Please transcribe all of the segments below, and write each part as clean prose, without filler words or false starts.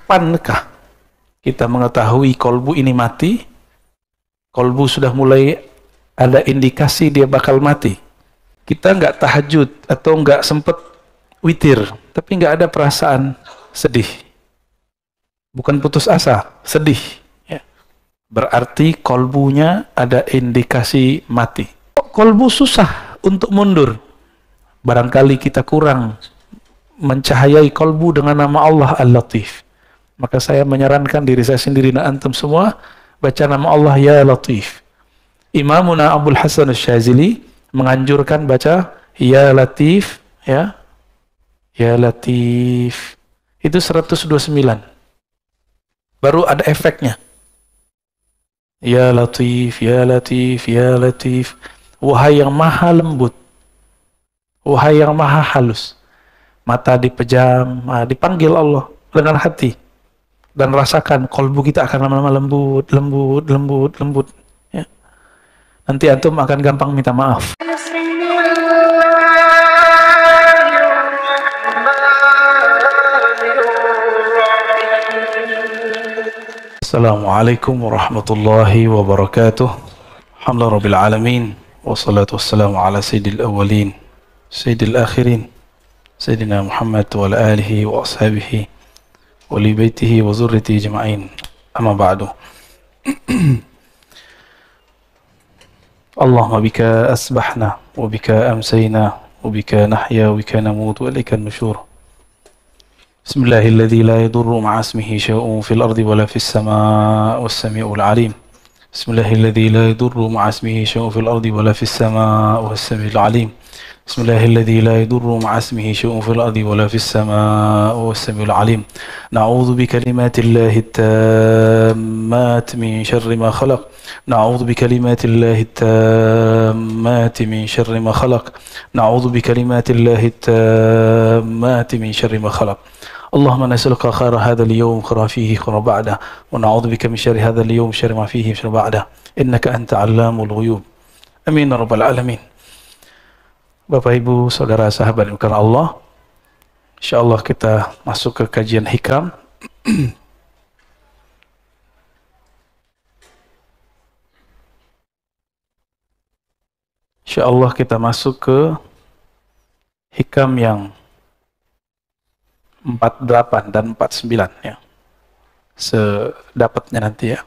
kapankah kita mengetahui kolbu ini mati? Kolbu sudah mulai ada indikasi dia bakal mati. Kita nggak tahajud atau nggak sempet witir, tapi nggak ada perasaan sedih. Bukan putus asa, sedih. Ya. Berarti kolbunya ada indikasi mati. Kolbu susah untuk mundur. Barangkali kita kurang mencahayai kolbu dengan nama Allah Al-Latif. Maka saya menyarankan diri saya sendiri dan antum semua baca nama Allah Ya Latif. Imamuna Abdul Hasan Asy-Syadzili menganjurkan baca Ya Latif, ya. Ya Latif. Itu 129. Baru ada efeknya. Ya Latif, Ya Latif, Ya Latif. Wahai yang maha lembut. Wahai yang maha halus. Mata dipejam, dipanggil Allah dengan hati. Dan rasakan kolbu kita akan lama-lama lembut, lembut, lembut, lembut. Ya. Nanti antum akan gampang minta maaf. Assalamualaikum warahmatullahi wabarakatuh. Alhamdulillah rabbil alamin. Wassalatu wassalamu ala sayyidil awwalin, sayyidil akhirin, sayyidina Muhammad wa ala alihi wa ashabihi wa li baitihi wa zurriyatihi ajma'in. Amma ba'du. Allahumma bika asbahna wa bika amsayna wa bika nahya wa bika namut wa ilaika an-nusyur. Bismillahilladzi la yadurru ma'a ismihi syai'un fil ardi wala fis samaa'i was-sami'ul 'alim. Bismillahilladzi la yadurru ma'a ismihi syai'un fil ardi wala fis samaa'i was-sami'ul 'alim. Bismillahilladzi la yadurru ma'a ismihi syai'un fil ardi wala fis samaa'i was-sami'ul 'alim. Na'udzu bikalimatillahi at-tammati min syarri ma khalaq. Na'udzu bikalimatillahi at-tammati min syarri ma khalaq. Na'udzu bikalimatillahi at-tammati min syarri ma khalaq. اللهم نسألك خير هذا اليوم خير فيه خير بعده ونعوذ بك من شر هذا اليوم شر ما فيه شر بعده إنك أنت علام الغيوب آمين رب العالمين. Bapak Ibu saudara sahabat bukan Allah, insyaallah kita masuk ke kajian hikam. Insyaallah kita masuk ke hikam yang 48 dan 49 ya. Sedapatnya nanti ya.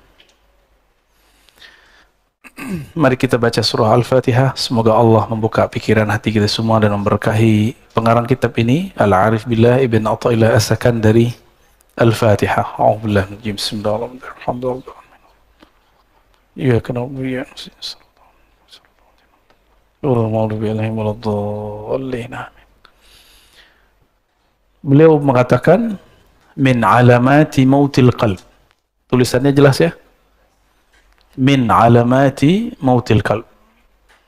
Mari kita baca surah Al-Fatihah. Semoga Allah membuka pikiran hati kita semua dan memberkahi pengarang kitab ini, Al-Arif Billah Ibn Athaillah As-Sakandari. Al-Fatihah. A'udzubillahi minasy syaitonir rajim. Alhamdulillah. Iyyaka na'budu wa iyyaka nasta'in. Beliau mengatakan min alamati mautil qalb. Tulisannya jelas ya? Min alamati mautil qalb.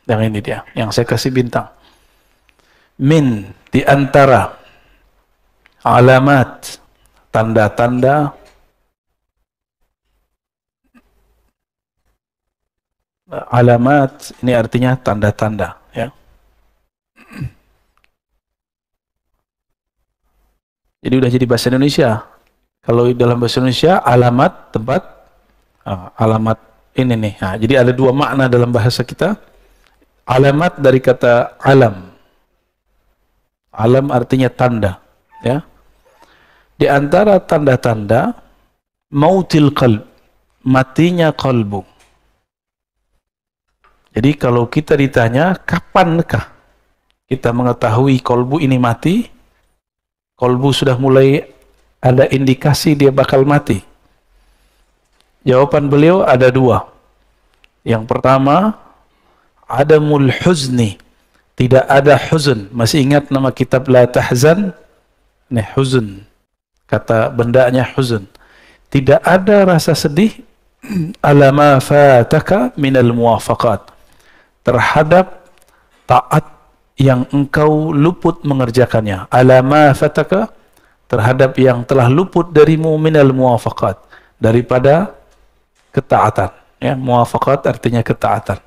Yang ini dia, yang saya kasih bintang. Min, di antara alamat, tanda-tanda alamat, ini artinya tanda-tanda ya. Jadi udah jadi bahasa Indonesia. Kalau dalam bahasa Indonesia alamat tempat, alamat ini nih. Nah, jadi ada dua makna dalam bahasa kita. Alamat dari kata alam. Alam artinya tanda, ya. Di antara tanda-tanda mautil qalb, matinya qalbu. Jadi kalau kita ditanya kapankah kita mengetahui kolbu ini mati? Kolbu sudah mulai ada indikasi dia bakal mati. Jawaban beliau ada dua. Yang pertama, adamul huzni. Tidak ada huzn. Masih ingat nama kitab La Tahzan? Nih, huzn. Kata bendanya huzn. Tidak ada rasa sedih ala ma fataka minal muwafaqat. Terhadap taat yang engkau luput mengerjakannya. Alama fataka, terhadap yang telah luput darimu minal muwafaqat, daripada ketaatan ya. Muwafaqat artinya ketaatan.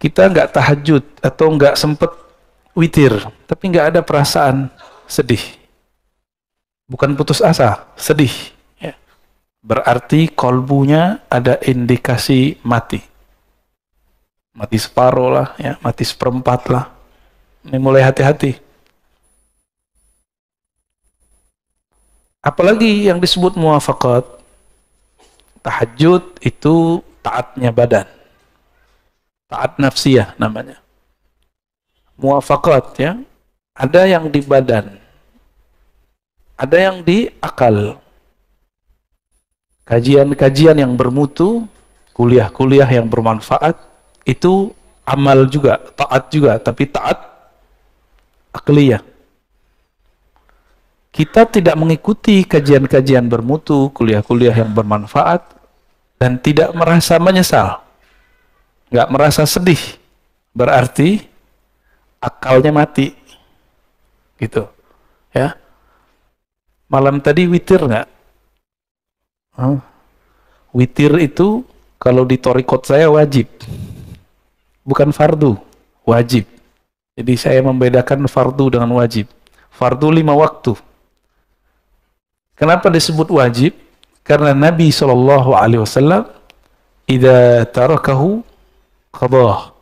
Kita nggak tahajud atau nggak sempet witir, tapi nggak ada perasaan sedih. bukan putus asa, sedih. Ya. Berarti kolbunya ada indikasi mati. Mati separuh lah, ya, mati seperempat lah. Ini mulai hati-hati. Apalagi yang disebut muwafaqat, tahajud itu taatnya badan. Taat nafsiyah namanya. Muwafaqat, ya. Ada yang di badan, ada yang di akal. Kajian-kajian yang bermutu, kuliah-kuliah yang bermanfaat, itu amal juga, taat juga, tapi taat akliyah. Kita tidak mengikuti kajian-kajian bermutu, kuliah-kuliah yang bermanfaat, dan tidak merasa menyesal, nggak merasa sedih, berarti akalnya mati, gitu, ya. Malam tadi witir nggak? Witir itu kalau di thorikot saya wajib, bukan fardu, wajib. Jadi saya membedakan fardu dengan wajib. Fardu 5 waktu. Kenapa disebut wajib? Karena Nabi SAW, idza tarakahu qadah.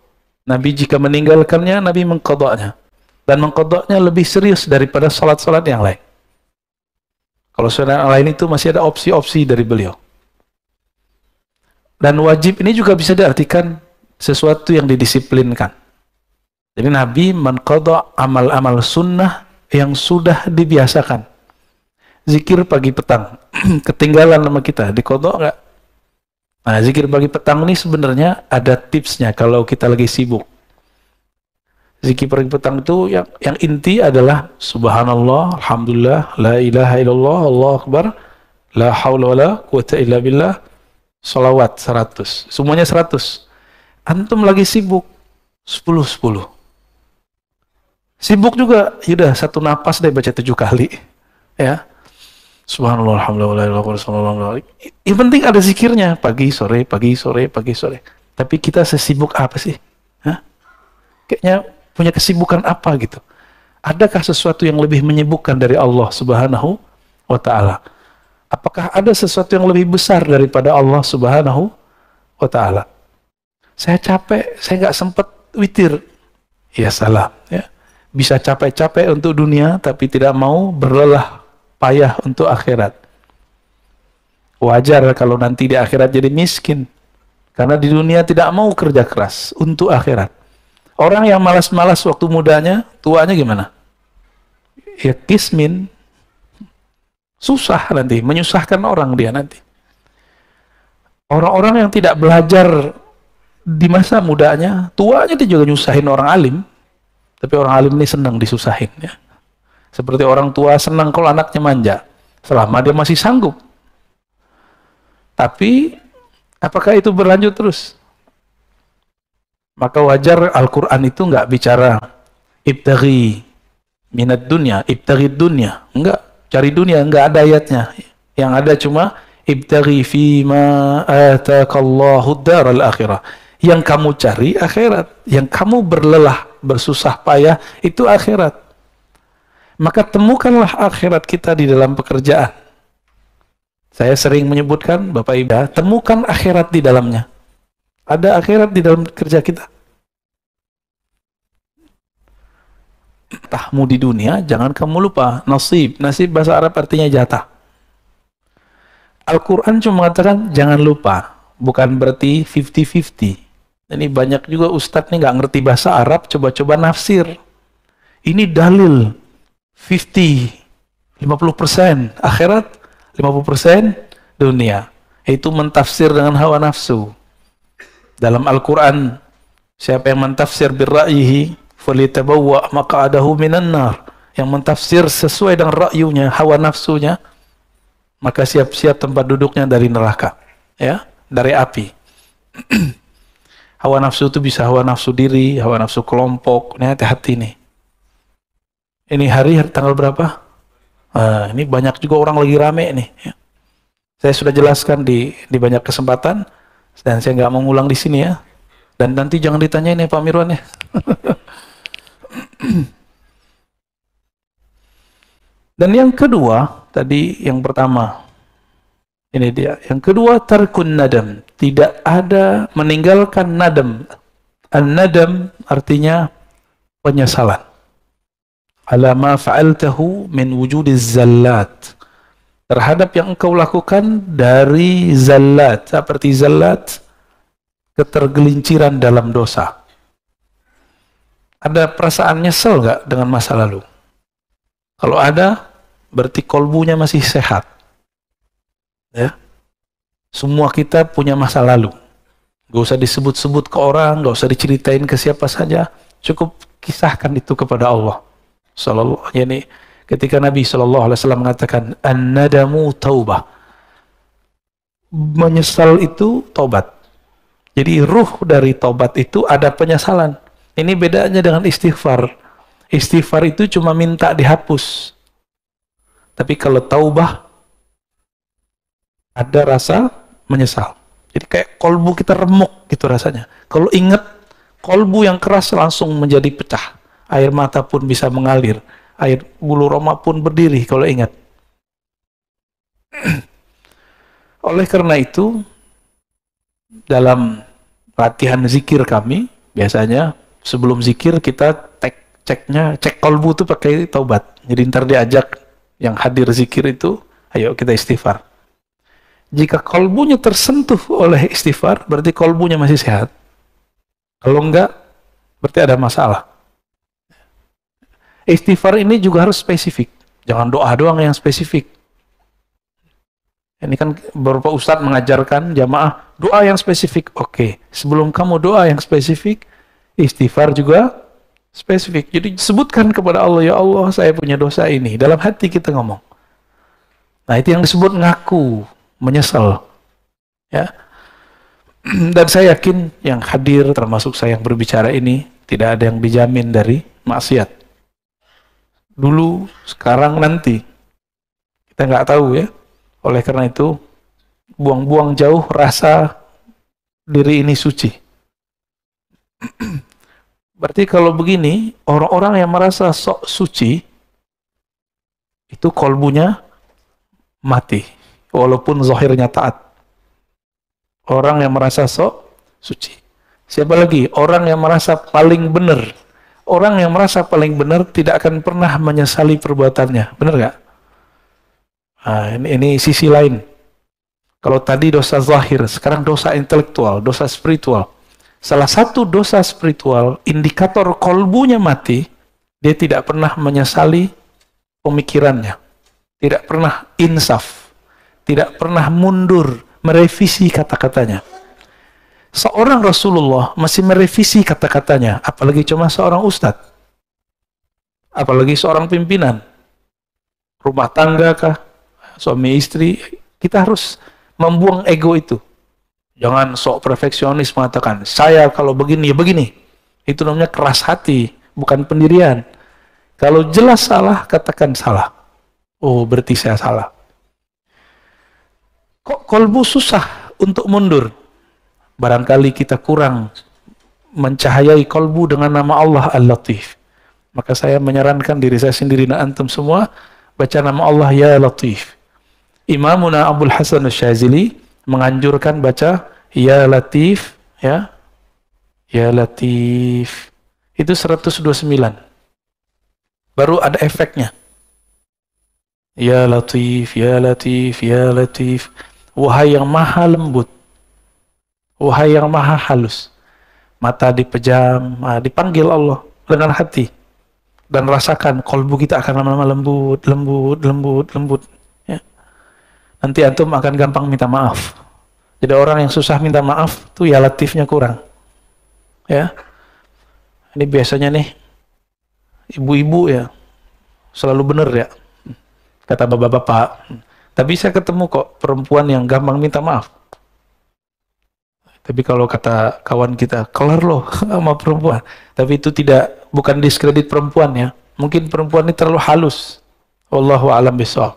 Nabi jika meninggalkannya, Nabi mengqadanya. Dan mengqadanya lebih serius daripada salat-salat yang lain. Kalau salat yang lain itu masih ada opsi-opsi dari beliau. Dan wajib ini juga bisa diartikan sesuatu yang didisiplinkan. Jadi Nabi mengqada amal-amal sunnah yang sudah dibiasakan. Zikir pagi petang, ketinggalan sama kita, diqada enggak? Nah, zikir pagi petang ini sebenarnya ada tipsnya kalau kita lagi sibuk. Zikir pagi petang itu yang inti adalah subhanallah, alhamdulillah, la ilaha illallah, Allahu akbar, la haula wala quwata illa billah, salawat 100. Semuanya 100. Antum lagi sibuk 10-10. Sibuk juga, yaudah satu napas deh baca 7 kali. Ya. Subhanallah, alhamdulillah, la ilaha illallah. Yang penting ada zikirnya, pagi, sore, pagi, sore, pagi, sore. Tapi kita sesibuk apa sih? Hah? Kayaknya punya kesibukan apa gitu? Adakah sesuatu yang lebih menyibukkan dari Allah Subhanahu wa Ta'ala? Apakah ada sesuatu yang lebih besar daripada Allah Subhanahu wa Ta'ala? Saya capek, saya nggak sempat witir. Ya salah. Ya. Bisa capek-capek untuk dunia, tapi tidak mau berlelah payah untuk akhirat. Wajar kalau nanti di akhirat jadi miskin. Karena di dunia tidak mau kerja keras untuk akhirat. Orang yang malas-malas waktu mudanya, tuanya gimana? Ya kismin. Susah nanti, menyusahkan orang dia nanti. Orang-orang yang tidak belajar di masa mudanya, tuanya dia juga nyusahin orang alim. Tapi orang alim ini senang disusahin. Ya. Seperti orang tua senang kalau anaknya manja, selama dia masih sanggup. Tapi, apakah itu berlanjut terus? Maka wajar Al-Quran itu nggak bicara ibtaghi minat dunya, ibtaghi dunya. Enggak, cari dunia, enggak ada ayatnya. Yang ada cuma ibtaghi fima atakallahu daral akhirah. Yang kamu cari akhirat, yang kamu berlelah, bersusah payah, itu akhirat. Maka temukanlah akhirat kita di dalam pekerjaan. Saya sering menyebutkan, Bapak Ibu, temukan akhirat di dalamnya. Ada akhirat di dalam kerja kita. Tahmu di dunia, jangan kamu lupa. Nasib, nasib bahasa Arab artinya jatah. Al-Quran cuma mengatakan, jangan lupa. Bukan berarti 50-50. Ini banyak juga ustadz nih nggak ngerti bahasa Arab, coba-coba nafsir. Ini dalil 50% akhirat, 50% dunia. Itu mentafsir dengan hawa nafsu. Dalam Al-Quran, siapa yang mentafsir birra'yihi falitabawwa maq'adahu minan nar. Yang mentafsir sesuai dengan ra'yunya, hawa nafsunya, maka siap-siap tempat duduknya dari neraka, ya, dari api. Hawa nafsu itu bisa hawa nafsu diri, hawa nafsu kelompok. Ini hati-hati nih. Ini hari tanggal berapa? Ini banyak juga orang lagi rame nih. Ya. Saya sudah jelaskan di banyak kesempatan, dan saya nggak mau ngulang di sini ya. Dan nanti jangan ditanyain ya Pak Mirwan ya. Dan yang kedua, tadi yang pertama, ini dia. Yang kedua, tarkun nadam. Tidak ada meninggalkan nadam. An-nadam artinya penyesalan. Ala ma fa'altahu min wujudiz zallat. Terhadap yang engkau lakukan dari zallat. Seperti zallat, ketergelinciran dalam dosa. Ada perasaan nyesel nggak dengan masa lalu? Kalau ada, berarti kolbunya masih sehat. Ya, semua kita punya masa lalu. Gak usah disebut-sebut ke orang, gak usah diceritain ke siapa saja. Cukup kisahkan itu kepada Allah. Yani ketika Nabi SAW mengatakan an-nadamu taubah, menyesal itu tobat. Jadi ruh dari tobat itu ada penyesalan. Ini bedanya dengan istighfar. Istighfar itu cuma minta dihapus. Tapi kalau taubah ada rasa menyesal. Jadi kayak kolbu kita remuk gitu rasanya. Kalau ingat, kolbu yang keras langsung menjadi pecah. Air mata pun bisa mengalir. Air bulu roma pun berdiri kalau ingat. Oleh karena itu, dalam latihan zikir kami, biasanya sebelum zikir kita cek kolbu itu pakai taubat. Jadi ntar diajak yang hadir zikir itu, ayo kita istighfar. Jika kolbunya tersentuh oleh istighfar, berarti kolbunya masih sehat. Kalau enggak, berarti ada masalah. Istighfar ini juga harus spesifik. Jangan doa doang yang spesifik. Ini kan beberapa ustadz mengajarkan jamaah doa yang spesifik. Oke, sebelum kamu doa yang spesifik, istighfar juga spesifik. Jadi sebutkan kepada Allah, ya Allah, saya punya dosa ini. Dalam hati kita ngomong. Nah, itu yang disebut ngaku, menyesal. Ya. Dan saya yakin yang hadir, termasuk saya yang berbicara ini, tidak ada yang dijamin dari maksiat. Dulu, sekarang, nanti. Kita nggak tahu ya. Oleh karena itu, buang-buang jauh rasa diri ini suci. Berarti kalau begini, orang-orang yang merasa sok suci, itu kolbunya mati. Walaupun zahirnya taat. Orang yang merasa sok suci. Siapa lagi? Orang yang merasa paling benar. Orang yang merasa paling benar tidak akan pernah menyesali perbuatannya. Benar nggak? Nah, ini sisi lain. Kalau tadi dosa zahir, sekarang dosa intelektual, dosa spiritual. Salah satu dosa spiritual, indikator kolbunya mati, dia tidak pernah menyesali pemikirannya. Tidak pernah insaf. Tidak pernah mundur, merevisi kata-katanya. Seorang Rasulullah masih merevisi kata-katanya, apalagi cuma seorang ustadz. Apalagi seorang pimpinan. Rumah tangga kah? Suami istri, kita harus membuang ego itu. Jangan sok perfeksionis mengatakan, saya kalau begini ya begini. Itu namanya keras hati, bukan pendirian. Kalau jelas salah, katakan salah. Oh, berarti saya salah. Kok kolbu susah untuk mundur? Barangkali kita kurang mencahayai kolbu dengan nama Allah Al-Latif. Maka saya menyarankan diri saya sendiri dan antum semua, baca nama Allah Ya Latif. Imamuna Abdul Hasan Asy-Syadzili menganjurkan baca Ya Latif, ya. Ya Latif. Itu 129. Baru ada efeknya. Ya Latif, Ya Latif, Ya Latif. Wahai yang maha lembut. Wahai yang maha halus. Mata dipejam, dipanggil Allah dengan hati. Dan rasakan kolbu kita akan lama-lama lembut, lembut, lembut, lembut. Nanti antum akan gampang minta maaf. Jadi orang yang susah minta maaf tuh ya latifnya kurang. Ya. Ini biasanya nih ibu-ibu ya selalu benar ya. Kata bapak-bapak. Tapi saya ketemu kok perempuan yang gampang minta maaf. Tapi kalau kata kawan kita, kelar loh sama perempuan. Tapi itu bukan diskredit perempuan ya. Mungkin perempuan ini terlalu halus. Wallahu a'lam bishawab.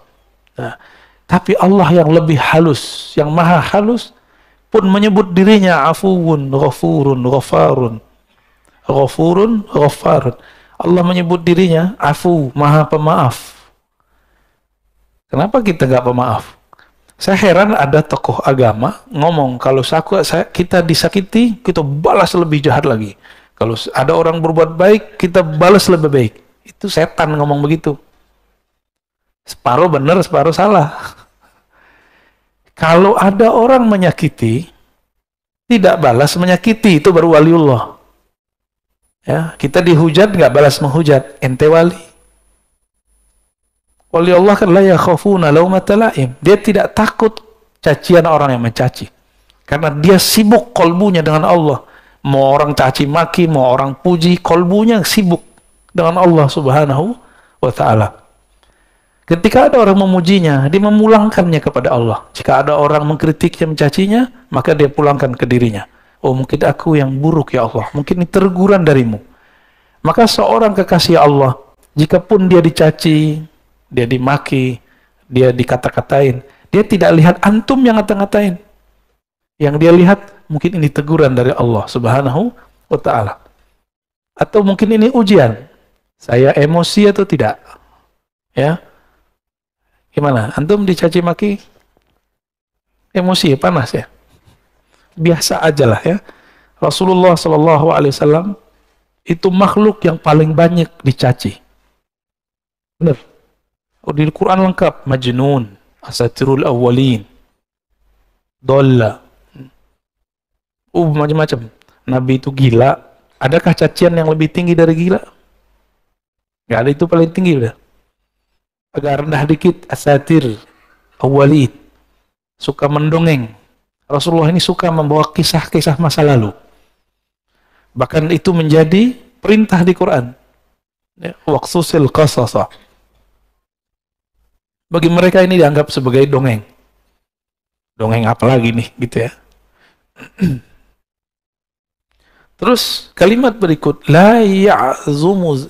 Nah, tapi Allah yang lebih halus, yang maha halus, pun menyebut dirinya afuwun, ghafurun, ghafarun. Ghafurun, ghafarun. Allah menyebut dirinya afu, maha pemaaf. Kenapa kita nggak pemaaf? Saya heran ada tokoh agama ngomong kalau kita disakiti, kita balas lebih jahat lagi. Kalau ada orang berbuat baik, kita balas lebih baik. Itu setan ngomong begitu. Separuh benar, separuh salah. Kalau ada orang menyakiti, tidak balas menyakiti, itu baru waliullah. Ya, kita dihujat nggak balas menghujat, ente wali. Wali Allah kan la yakhafuna laumata laim. Dia tidak takut cacian orang yang mencaci. Karena dia sibuk kolbunya dengan Allah. Mau orang caci maki, mau orang puji, kolbunya sibuk dengan Allah Subhanahu wa ta'ala. Ketika ada orang memujinya, dia memulangkannya kepada Allah. Jika ada orang mengkritiknya, mencacinya, maka dia pulangkan ke dirinya. Oh, mungkin aku yang buruk ya Allah. Mungkin ini teguran darimu. Maka seorang kekasih Allah, jikapun dia dicaci, dia dimaki, dia dikata-katain, dia tidak lihat antum yang ngata-ngatain. Yang dia lihat, mungkin ini teguran dari Allah Subhanahu wa ta'ala. Atau mungkin ini ujian. Saya emosi atau tidak? Ya. Gimana? Antum dicaci maki? Emosi ya, panas ya? Biasa aja lah ya. Rasulullah SAW itu makhluk yang paling banyak dicaci. Benar. Oh, di Quran lengkap, majnun, asatirul awwalin, dolla, macam-macam. Nabi itu gila. Adakah cacian yang lebih tinggi dari gila? Gak ada, itu paling tinggi udah. Agak rendah dikit, asatir awwalin, suka mendongeng. Rasulullah ini suka membawa kisah-kisah masa lalu. Bahkan itu menjadi perintah di Quran. Waqsusil qasasa. Bagi mereka ini dianggap sebagai dongeng. Dongeng apa lagi nih, gitu ya. Terus kalimat berikut, la ya'zum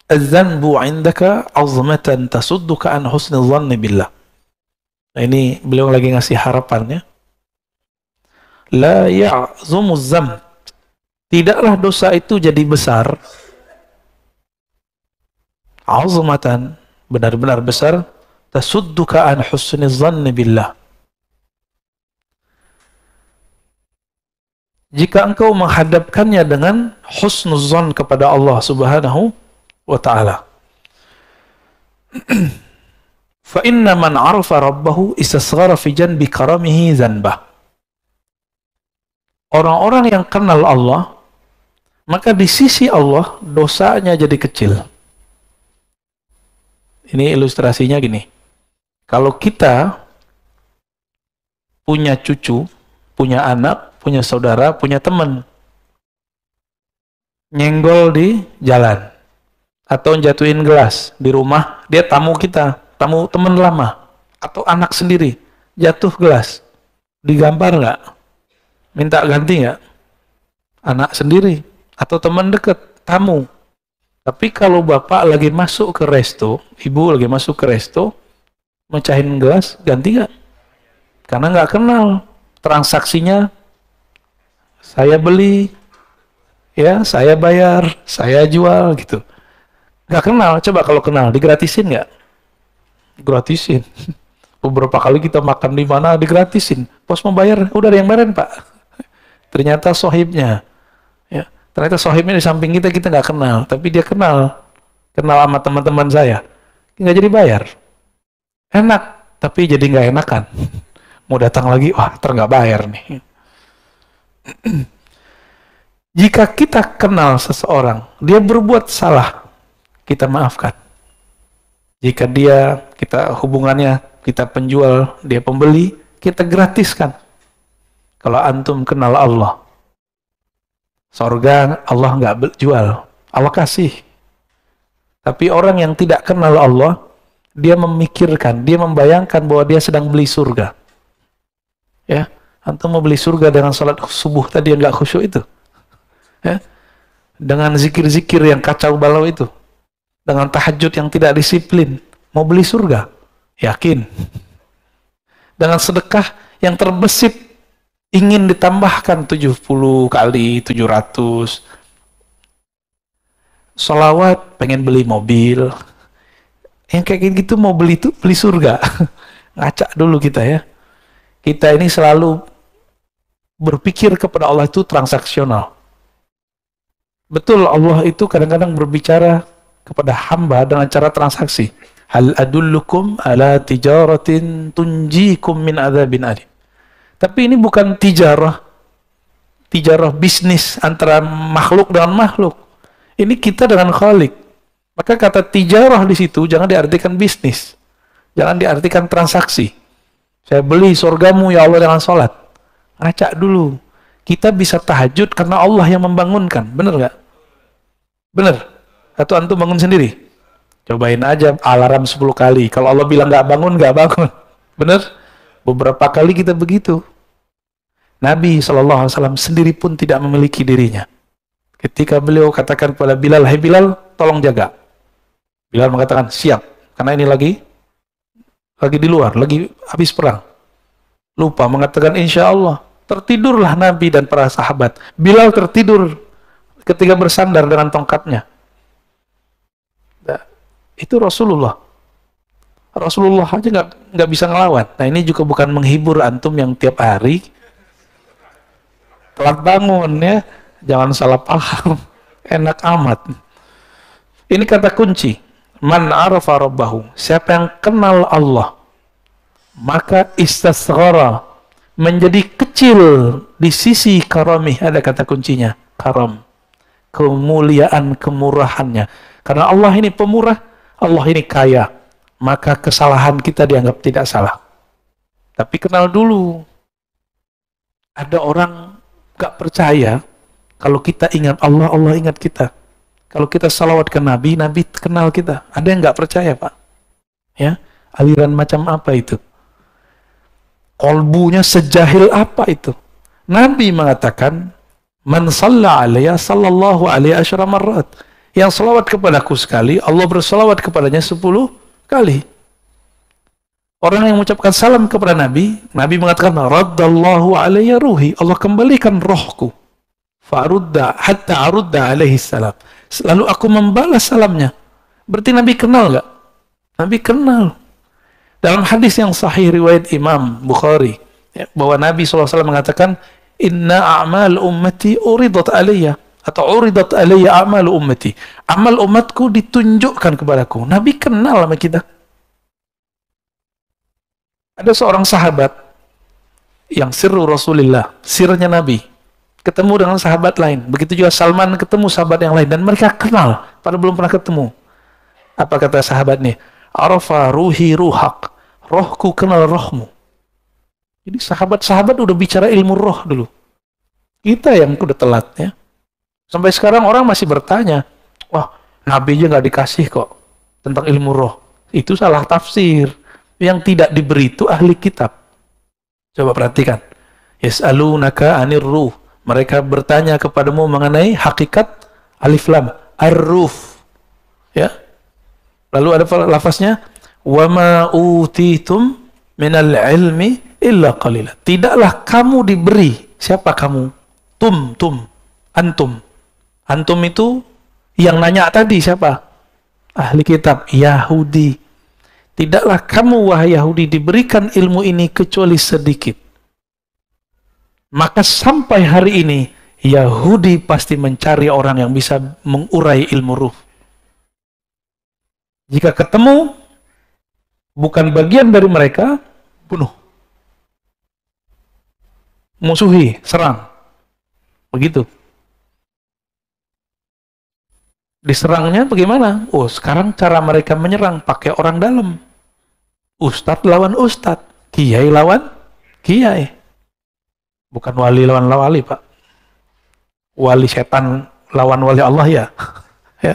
az-zanbu 'indaka 'azmatan tasudduka an husnil dhanni billah. Nah, ini beliau lagi ngasih harapannya. La ya'zum az-zamb. Tidaklah dosa itu jadi besar. 'azmatan, benar-benar besar, tasudduka an husniz dhanni billah. Jika engkau menghadapkannya dengan husnuz dzan kepada Allah Subhanahu wa ta'ala. Fa inna man 'arafa rabbahu istasghara fi janbi karamihi zanbah. Orang-orang yang kenal Allah, maka di sisi Allah dosanya jadi kecil. Ini ilustrasinya gini. Kalau kita punya cucu, punya anak, punya saudara, punya teman, nyenggol di jalan, atau jatuhin gelas di rumah, dia tamu kita, tamu teman lama, atau anak sendiri, jatuh gelas, digampar nggak? Minta ganti nggak? Anak sendiri, atau teman dekat, tamu. Tapi kalau bapak lagi masuk ke resto, ibu lagi masuk ke resto, mecahin gelas, ganti nggak? Karena nggak kenal. Transaksinya, saya beli, ya saya bayar, saya jual, gitu. Nggak kenal. Coba kalau kenal, digratisin nggak? Gratisin. Beberapa kali kita makan di mana, digratisin. Pos mau bayar, udah ada yang bayarin pak. Ternyata sohibnya. Ternyata sohibnya di samping kita nggak kenal, tapi dia kenal sama teman-teman saya, nggak jadi bayar, enak, tapi jadi nggak enakan, mau datang lagi, wah nggak bayar nih. Jika kita kenal seseorang, dia berbuat salah, kita maafkan. Jika kita hubungannya, kita penjual, dia pembeli, kita gratiskan. Kalau antum kenal Allah, sorga Allah nggak jual, Allah kasih. Tapi orang yang tidak kenal Allah, dia memikirkan, dia membayangkan bahwa dia sedang beli surga. Ya, antum mau beli surga dengan salat subuh tadi yang nggak khusyuk itu, ya, dengan zikir-zikir yang kacau balau itu, dengan tahajud yang tidak disiplin, mau beli surga, yakin? Dengan sedekah yang terbesit, ingin ditambahkan 70 kali 700, sholawat pengen beli mobil, Yang kayak gitu mau beli surga. Ngaca dulu kita ya. Kita ini selalu berpikir kepada Allah itu transaksional. Betul, Allah itu kadang-kadang berbicara kepada hamba dengan cara transaksi. Hal adullukum ala tijaratin tunjikum min adzabin alim. Tapi ini bukan tijarah bisnis antara makhluk dengan makhluk. Ini kita dengan Khalik. Maka kata tijarah di situ jangan diartikan bisnis. Jangan diartikan transaksi. Saya beli surgamu ya Allah dengan sholat. Ngaca dulu. Kita bisa tahajud karena Allah yang membangunkan. Benar nggak? Benar? Atau antum bangun sendiri? Cobain aja alarm 10 kali. Kalau Allah bilang nggak bangun, nggak bangun. Benar? Beberapa kali kita begitu. Nabi SAW sendiri pun tidak memiliki dirinya. Ketika beliau katakan kepada Bilal, "Hai Bilal, tolong jaga." Bilal mengatakan, "Siap." Karena ini lagi di luar, lagi habis perang. Lupa mengatakan insya Allah. Tertidurlah Nabi dan para sahabat. Bilal tertidur ketika bersandar dengan tongkatnya. Nah, itu Rasulullah. Rasulullah aja nggak bisa ngelawan. Nah, ini juga bukan menghibur antum yang tiap hari telat bangun ya. Jangan salah paham. Enak amat. Ini kata kunci. Man arafa rabbahu. Siapa yang kenal Allah, maka istasghara, menjadi kecil di sisi karamih. Ada kata kuncinya, karam. Kemuliaan, kemurahannya. Karena Allah ini pemurah, Allah ini kaya. Maka kesalahan kita dianggap tidak salah. Tapi kenal dulu. Ada orang gak percaya kalau kita ingat Allah, Allah ingat kita. Kalau kita salawat ke Nabi, Nabi kenal kita. Ada yang nggak percaya, Pak? Ya, aliran macam apa itu? Kolbunya sejahil apa itu? Nabi mengatakan, "Man shalla alayya sallallahu alaihi asyara marrat." Yang salawat kepadaku sekali, Allah bersalawat kepadanya 10 kali. Orang yang mengucapkan salam kepada Nabi, Nabi mengatakan, "Raddallahu alayya ruhi." Allah kembalikan rohku. Fa'arudda hatta arudda alaihi salam. Lalu aku membalas salamnya. Berarti Nabi kenal nggak? Nabi kenal. Dalam hadis yang sahih riwayat Imam Bukhari, ya, bahwa Nabi SAW mengatakan, "Inna a'mal ummati uridat alayya." Atau uridat alayya a'mal ummati. Amal umatku ditunjukkan kepadaku. Nabi kenal sama kita. Ada seorang sahabat yang sirru Rasulullah, sirnya Nabi, ketemu dengan sahabat lain. Begitu juga Salman ketemu sahabat yang lain. Dan mereka kenal, padahal belum pernah ketemu. Apa kata sahabatnya? Arafa ruhi ruhak. Rohku kenal rohmu. Jadi sahabat-sahabat udah bicara ilmu roh dulu. Kita yang udah telat ya. Sampai sekarang orang masih bertanya, wah, Nabi aja nggak dikasih kok tentang ilmu roh. Itu salah tafsir. Yang tidak diberi itu ahli kitab. Coba perhatikan. Yas'alunaka anir ruh. Mereka bertanya kepadamu mengenai hakikat alif lam ar-ruf. Ya. Lalu ada lafaznya wa ma utitum minal ilmi illa qalila. Tidaklah kamu diberi. Siapa kamu? Antum. Antum itu yang nanya tadi siapa? Ahli kitab Yahudi. Tidaklah kamu wahai Yahudi diberikan ilmu ini kecuali sedikit. Maka sampai hari ini Yahudi pasti mencari orang yang bisa mengurai ilmu ruh. Jika ketemu bukan bagian dari mereka, bunuh. Musuhi, serang. Begitu. Diserangnya bagaimana? Oh, sekarang cara mereka menyerang pakai orang dalam. Ustadz lawan ustadz, kiai lawan kiai. Bukan wali lawan wali, Pak. Wali setan lawan wali Allah ya. Ya.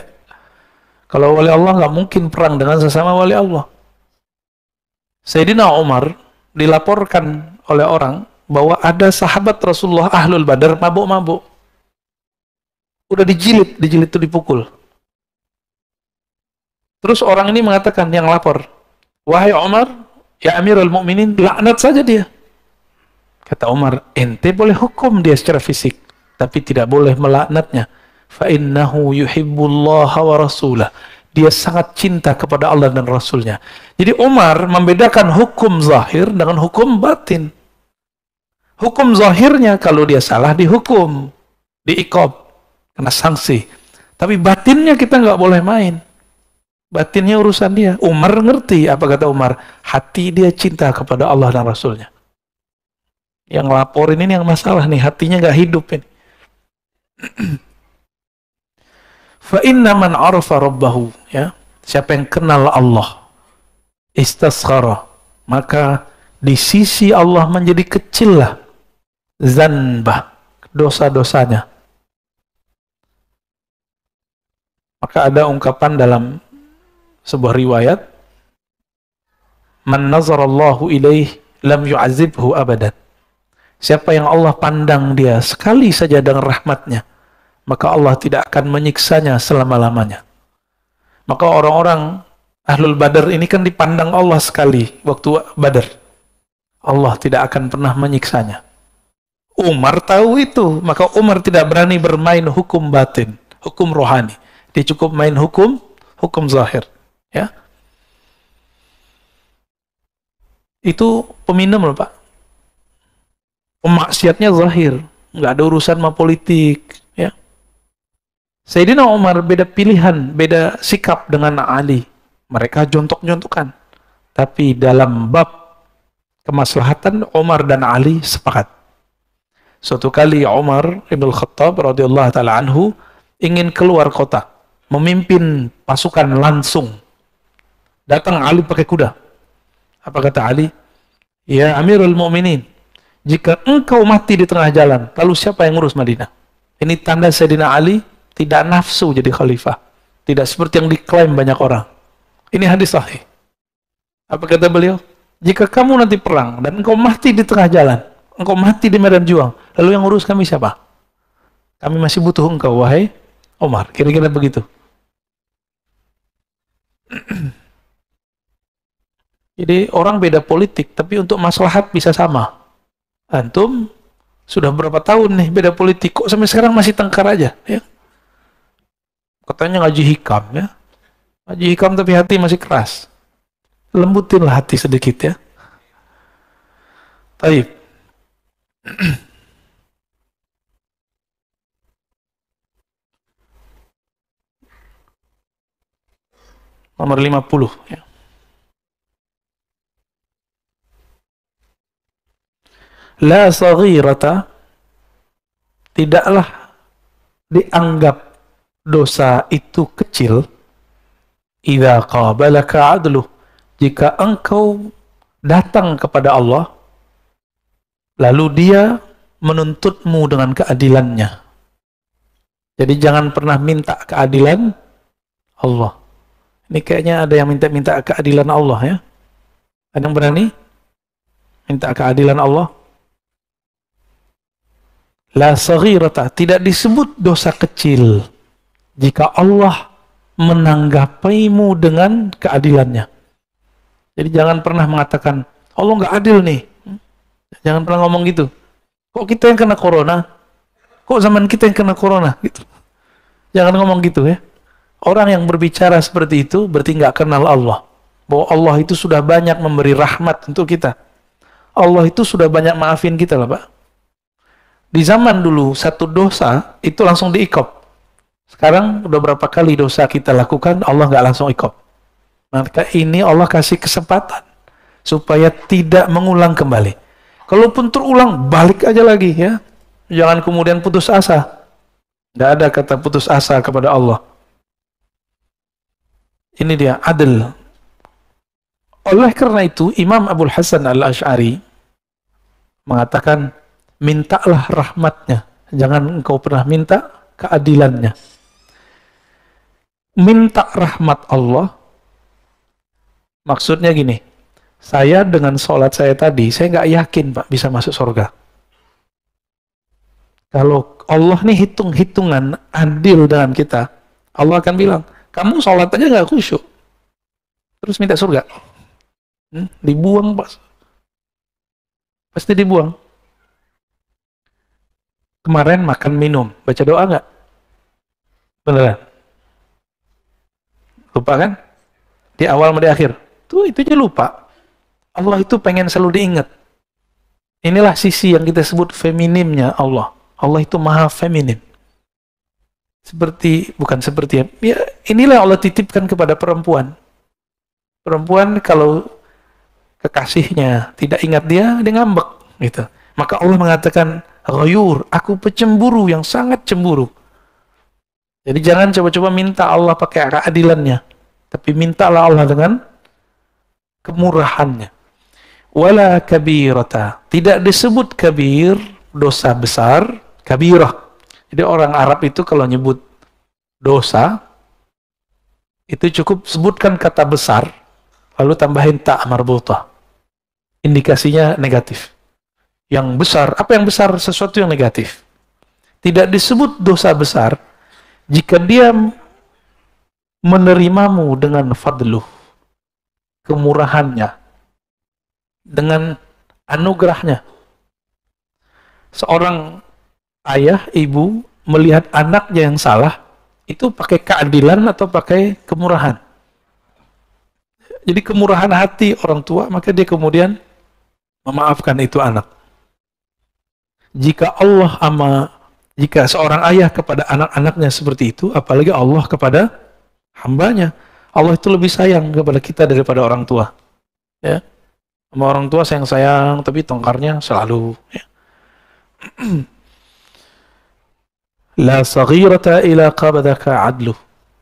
Kalau wali Allah nggak mungkin perang dengan sesama wali Allah. Sayyidina Umar dilaporkan oleh orang bahwa ada sahabat Rasulullah Ahlul Badar mabuk-mabuk. Udah dijilid itu dipukul. Terus orang ini mengatakan, yang lapor, "Wahai Umar, ya Amirul Mukminin, laknat saja dia." Kata Umar, ente boleh hukum dia secara fisik, tapi tidak boleh melaknatnya. Fa innahu yuhibbullaha wa rasulah. Dia sangat cinta kepada Allah dan Rasulnya. Jadi Umar membedakan hukum zahir dengan hukum batin. Hukum zahirnya kalau dia salah dihukum, diiqab, kena sanksi. Tapi batinnya kita nggak boleh main. Batinnya urusan dia. Umar ngerti apa kata Umar. Hati dia cinta kepada Allah dan Rasulnya. Yang laporin ini yang masalah nih, hatinya nggak hidup ini. Fa inna man arafa rabbahu, ya, siapa yang kenal Allah, istasghara, maka di sisi Allah menjadi kecillah zanbah, dosa-dosanya. Maka ada ungkapan dalam sebuah riwayat, man nazarallahu ilaih lam yu'azibhu abadan. Siapa yang Allah pandang dia sekali saja dengan rahmatnya, maka Allah tidak akan menyiksanya selama-lamanya. Maka orang-orang Ahlul Badar ini kan dipandang Allah sekali waktu Badar. Allah tidak akan pernah menyiksanya. Umar tahu itu, maka Umar tidak berani bermain hukum batin, hukum rohani. Dia cukup main hukum zahir. Ya. Itu peminum loh Pak. Pemaksiatnya zahir, nggak ada urusan sama politik. Ya. Sayyidina Umar beda pilihan, beda sikap dengan Ali. Mereka jontok-jontokan. Tapi dalam bab kemaslahatan, Umar dan Ali sepakat. Suatu kali Umar Ibn Khattab radhiyallahu ta'ala anhu ingin keluar kota, memimpin pasukan langsung. Datang Ali pakai kuda. Apa kata Ali? Ya Amirul Mu'minin, jika engkau mati di tengah jalan, lalu siapa yang ngurus Madinah? Ini tanda Sayyidina Ali tidak nafsu jadi khalifah. Tidak seperti yang diklaim banyak orang. Ini hadis sahih. Apa kata beliau? Jika kamu nanti perang dan engkau mati di tengah jalan, engkau mati di medan juang, lalu yang ngurus kami siapa? Kami masih butuh engkau, wahai Umar. Kira-kira begitu. Jadi orang beda politik, tapi untuk maslahat bisa sama. Antum sudah berapa tahun nih beda politik, kok sampai sekarang masih tengkar aja, ya? Katanya ngaji hikam, ya? Ngaji hikam tapi hati masih keras. Lembutinlah hati sedikit, ya. Baik. Nomor 50, ya. La saghirata, tidaklah dianggap dosa itu kecil, idza qabalaka adluh, jika engkau datang kepada Allah lalu dia menuntutmu dengan keadilannya. Jadi jangan pernah minta keadilan Allah. Ini kayaknya ada yang minta keadilan Allah, ya. Ada yang berani minta keadilan Allah? La saghirata, tidak disebut dosa kecil jika Allah menanggapimu dengan keadilannya. Jadi jangan pernah mengatakan Allah nggak adil nih. Jangan pernah ngomong gitu. Kok kita yang kena corona? Kok zaman kita yang kena corona? Gitu. Jangan ngomong gitu, ya. Orang yang berbicara seperti itu berarti nggak kenal Allah. Bahwa Allah itu sudah banyak memberi rahmat untuk kita. Allah itu sudah banyak maafin kita lah, Pak. Di zaman dulu, satu dosa itu langsung diiqab. Sekarang udah berapa kali dosa kita lakukan, Allah nggak langsung iqab. Maka ini Allah kasih kesempatan supaya tidak mengulang kembali. Kalaupun terulang, balik aja lagi, ya. Jangan kemudian putus asa. Nggak ada kata putus asa kepada Allah. Ini dia, adil. Oleh karena itu, Imam Abul Hasan Al-Asy'ari mengatakan, mintalah rahmatnya, jangan engkau pernah minta keadilannya. Minta rahmat Allah, maksudnya gini, saya dengan sholat saya tadi, saya nggak yakin Pak bisa masuk surga. Kalau Allah nih hitung-hitungan adil dengan kita, Allah akan bilang, kamu sholat aja nggak khusyuk, terus minta surga, dibuang Pak, pasti dibuang. Kemarin makan minum, baca doa nggak? Beneran? Lupa kan? Di awal sama di akhir. Itu aja lupa. Allah itu pengen selalu diingat. Inilah sisi yang kita sebut feminimnya Allah. Allah itu maha feminim. Bukan seperti ya, inilah Allah titipkan kepada perempuan. Perempuan kalau kekasihnya tidak ingat dia ngambek gitu. Maka Allah mengatakan, ghayur, aku pecemburu yang sangat cemburu. Jadi jangan coba-coba minta Allah pakai keadilannya, tapi mintalah Allah dengan kemurahannya. Wala kabirata, tidak disebut kabir, dosa besar, kabirah. Jadi orang Arab itu kalau nyebut dosa, itu cukup sebutkan kata besar, lalu tambahin ta marbutah. Indikasinya negatif. Yang besar, apa yang besar? Sesuatu yang negatif. Tidak disebut dosa besar jika dia menerimamu dengan fadluh, kemurahannya, dengan anugerahnya. Seorang ayah, ibu melihat anaknya yang salah, itu pakai keadilan atau pakai kemurahan? Jadi kemurahan hati orang tua, maka dia kemudian memaafkan itu anak. Jika seorang ayah kepada anak-anaknya seperti itu, apalagi Allah kepada hambanya. Allah itu lebih sayang kepada kita daripada orang tua. Ya, sama orang tua sayang-sayang, tapi tongkarnya selalu. Ya. La saghirata ila qabadaka adluh.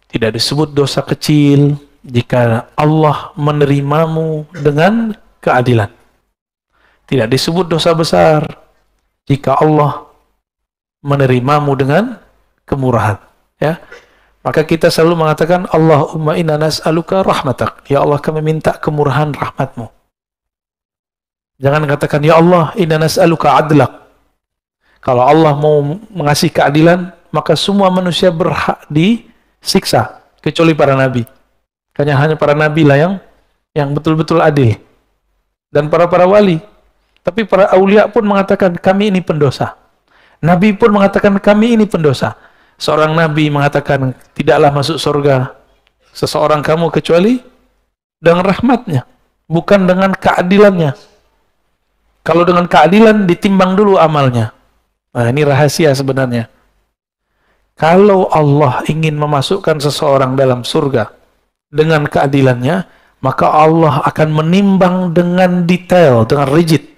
Tidak disebut dosa kecil jika Allah menerimamu dengan keadilan. Tidak disebut dosa besar jika Allah menerimamu dengan kemurahan. Ya, maka kita selalu mengatakan, Allahumma inna nas'aluka rahmatak. Ya Allah, kami minta kemurahan rahmatmu. Jangan katakan, ya Allah, inna nas'aluka adlak. Kalau Allah mau mengasih keadilan, maka semua manusia berhak disiksa, kecuali para nabi. Hanya para nabi lah yang betul-betul adil. Dan para wali. Tapi para aulia pun mengatakan, kami ini pendosa. Nabi pun mengatakan, kami ini pendosa. Seorang nabi mengatakan, tidaklah masuk surga seseorang kamu kecuali dengan rahmatnya, bukan dengan keadilannya. Kalau dengan keadilan, ditimbang dulu amalnya. Nah, ini rahasia sebenarnya. Kalau Allah ingin memasukkan seseorang dalam surga dengan keadilannya, maka Allah akan menimbang dengan detail, dengan rigid.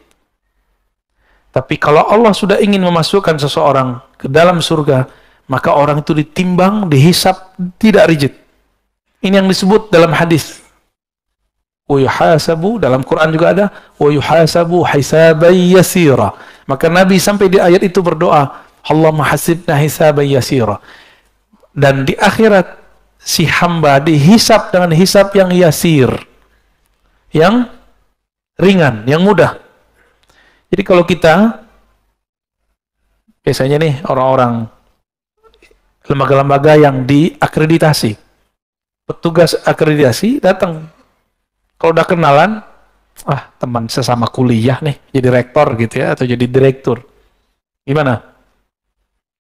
Tapi kalau Allah sudah ingin memasukkan seseorang ke dalam surga, maka orang itu ditimbang, dihisap, tidak rigid. Ini yang disebut dalam hadis. Wa yuhasabu, dalam Quran juga ada, wa yuhasabu hisaban yasira. Maka Nabi sampai di ayat itu berdoa, Allahumma hasibna hisaban yasira. Dan di akhirat, si hamba dihisap dengan hisap yang yasir, yang ringan, yang mudah. Jadi kalau kita, biasanya nih orang-orang lembaga-lembaga yang diakreditasi, petugas akreditasi datang, kalau udah kenalan, teman sesama kuliah nih, jadi rektor gitu ya, atau jadi direktur, gimana?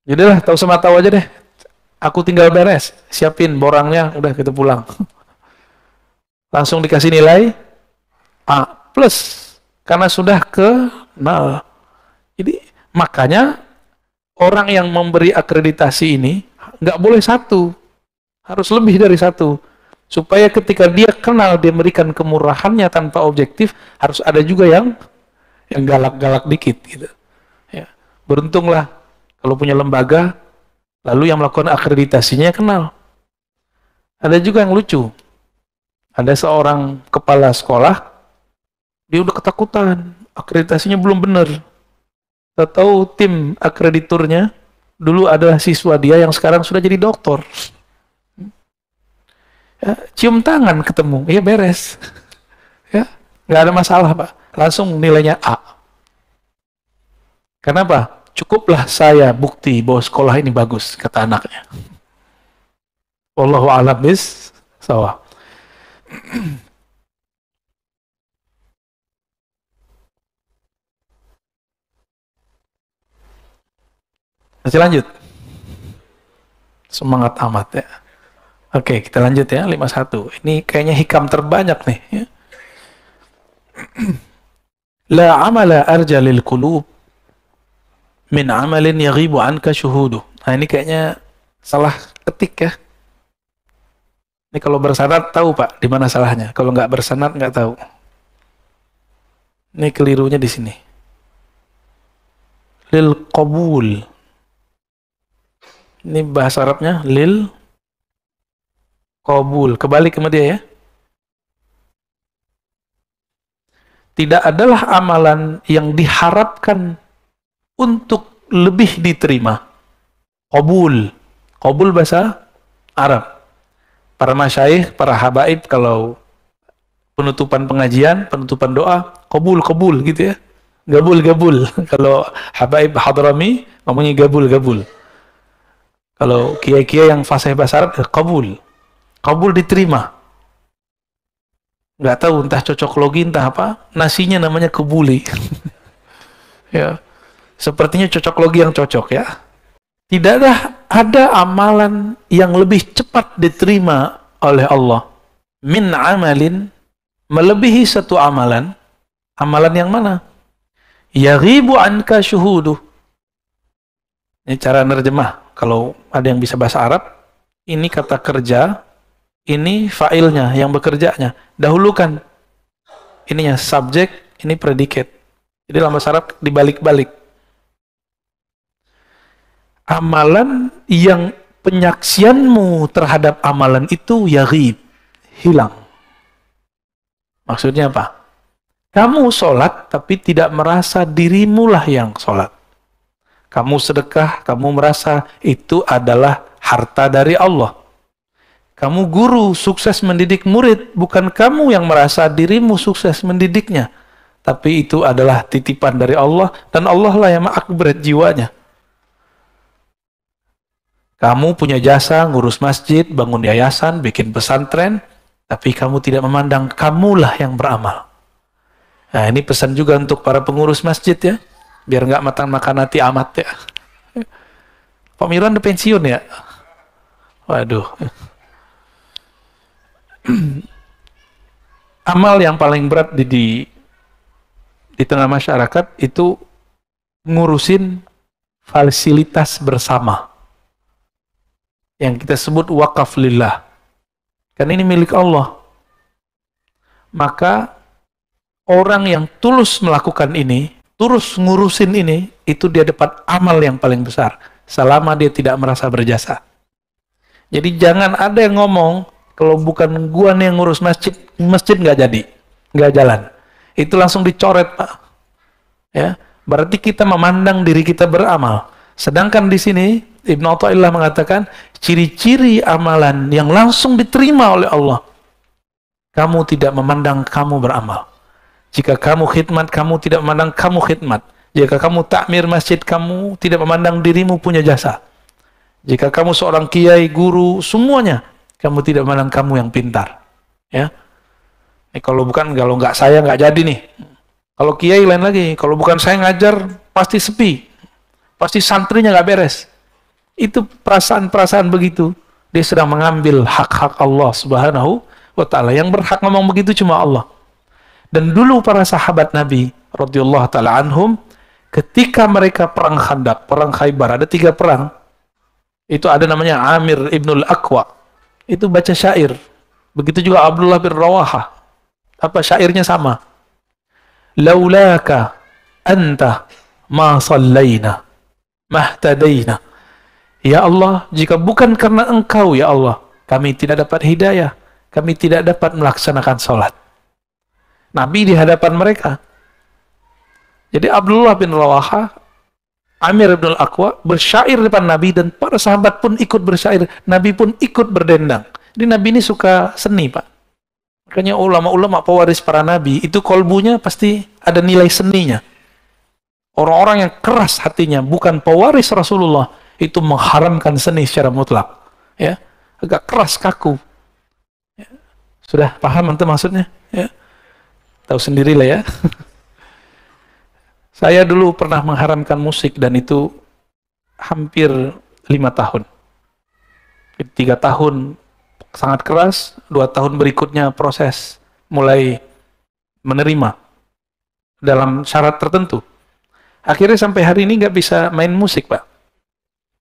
Jadilah tahu sama tahu aja deh, aku tinggal beres, siapin borangnya, udah kita pulang. Langsung dikasih nilai A+, karena sudah kenal. Jadi makanya orang yang memberi akreditasi ini nggak boleh satu, harus lebih dari satu, supaya ketika dia kenal, dia memberikan kemurahannya tanpa objektif, harus ada juga yang galak-galak dikit gitu. Ya. Beruntunglah kalau punya lembaga, lalu yang melakukan akreditasinya kenal. Ada juga yang lucu, ada seorang kepala sekolah, dia udah ketakutan, akreditasinya belum benar. Tahu tim akrediturnya dulu adalah siswa dia yang sekarang sudah jadi doktor. Ya, cium tangan ketemu, ya beres. Ya, nggak ada masalah Pak. Langsung nilainya A. Kenapa? Cukuplah saya bukti bahwa sekolah ini bagus, kata anaknya. Wallahu a'lam bissawab. Masih lanjut. Semangat amat ya. Oke, kita lanjut ya, 51. Ini kayaknya hikam terbanyak nih. Ya. La amala arja lil qulub min amalin yaghibu anka syuhudu. Nah, ini kayaknya salah ketik ya. Ini kalau bersanad tahu Pak, di mana salahnya. Kalau nggak bersanad nggak tahu. Ini kelirunya di sini. Lil qabul. Ini bahasa Arabnya lil qabul. Kebalik sama dia ya. Tidak adalah amalan yang diharapkan untuk lebih diterima. Qabul. Qabul bahasa Arab. Para masyaikh, para habaib kalau penutupan pengajian, penutupan doa, qabul gitu ya. Gabul. Kalau habaib hadrami ngomongnya gabul. Kalau kiai-kiai yang fasih bahasa Arab, qabul. Qabul diterima. Nggak tahu entah cocok logi entah apa, nasinya namanya kebuli. Ya. Sepertinya cocok logi yang cocok ya. Tidak ada amalan yang lebih cepat diterima oleh Allah min amalin, melebihi satu amalan. Amalan yang mana? Yaghibu anka syuhuduh. Ini cara nerjemah. Kalau ada yang bisa bahasa Arab, ini kata kerja, ini fa'ilnya, yang bekerjanya. Dahulukan. Ininya subjek, ini predikat. Jadi dalam bahasa Arab dibalik-balik. Amalan yang penyaksianmu terhadap amalan itu yaghib, hilang. Maksudnya apa? Kamu sholat tapi tidak merasa dirimulah yang sholat. Kamu sedekah, kamu merasa itu adalah harta dari Allah. Kamu guru sukses mendidik murid, bukan kamu yang merasa dirimu sukses mendidiknya, tapi itu adalah titipan dari Allah, dan Allah lah yang mengakbar jiwanya. Kamu punya jasa ngurus masjid, bangun yayasan, bikin pesantren, tapi kamu tidak memandang kamulah yang beramal. Nah, ini pesan juga untuk para pengurus masjid ya, biar nggak makan hati amat ya. Pak Miran udah pensiun ya? Waduh. Amal yang paling berat di tengah masyarakat itu ngurusin fasilitas bersama. Yang kita sebut wakaf lillah. Kan ini milik Allah. Maka orang yang tulus melakukan ini, terus ngurusin ini, itu dia dapat amal yang paling besar. Selama dia tidak merasa berjasa. Jadi jangan ada yang ngomong, kalau bukan gua nih yang ngurus masjid, masjid nggak jadi. Nggak jalan. Itu langsung dicoret, Pak. Ya, berarti kita memandang diri kita beramal. Sedangkan di sini, Ibnu Athaillah mengatakan, ciri-ciri amalan yang langsung diterima oleh Allah. Kamu tidak memandang kamu beramal. Jika kamu khidmat, kamu tidak memandang kamu khidmat. Jika kamu takmir masjid, kamu tidak memandang dirimu punya jasa. Jika kamu seorang kiai, guru, semuanya, kamu tidak memandang kamu yang pintar. Ya. Kalau nggak saya nggak jadi nih. Kalau kiai lain lagi. Kalau bukan saya ngajar, pasti sepi. Pasti santrinya nggak beres. Itu perasaan-perasaan begitu. Dia sedang mengambil hak-hak Allah Subhanahu wa ta'ala. Yang berhak ngomong begitu cuma Allah. Dan dulu para sahabat Nabi radhiyallahu ta'ala anhum, ketika mereka perang Khandaq, perang Khaybar, ada 3 perang. Itu ada namanya Amir ibnul Aqwa. Itu baca syair. Begitu juga Abdullah bin Rawaha. Apa syairnya sama? Laulaka anta ma sallaina mahtadaina. Ya Allah, jika bukan karena Engkau ya Allah, kami tidak dapat hidayah, kami tidak dapat melaksanakan sholat. Nabi di hadapan mereka. Jadi Abdullah bin Rawaha, Amir bin Al-Aqwa bersyair depan Nabi, dan para sahabat pun ikut bersyair. Nabi pun ikut berdendang. Jadi Nabi ini suka seni, Pak. Makanya ulama-ulama pewaris para Nabi, itu kolbunya pasti ada nilai seninya. Orang-orang yang keras hatinya, bukan pewaris Rasulullah, itu mengharamkan seni secara mutlak. Ya, agak keras, kaku. Ya. Sudah paham antum maksudnya? Ya. Tahu sendirilah ya. Saya dulu pernah mengharamkan musik, dan itu hampir 5 tahun. 3 tahun sangat keras, 2 tahun berikutnya proses mulai menerima dalam syarat tertentu. Akhirnya sampai hari ini nggak bisa main musik, Pak.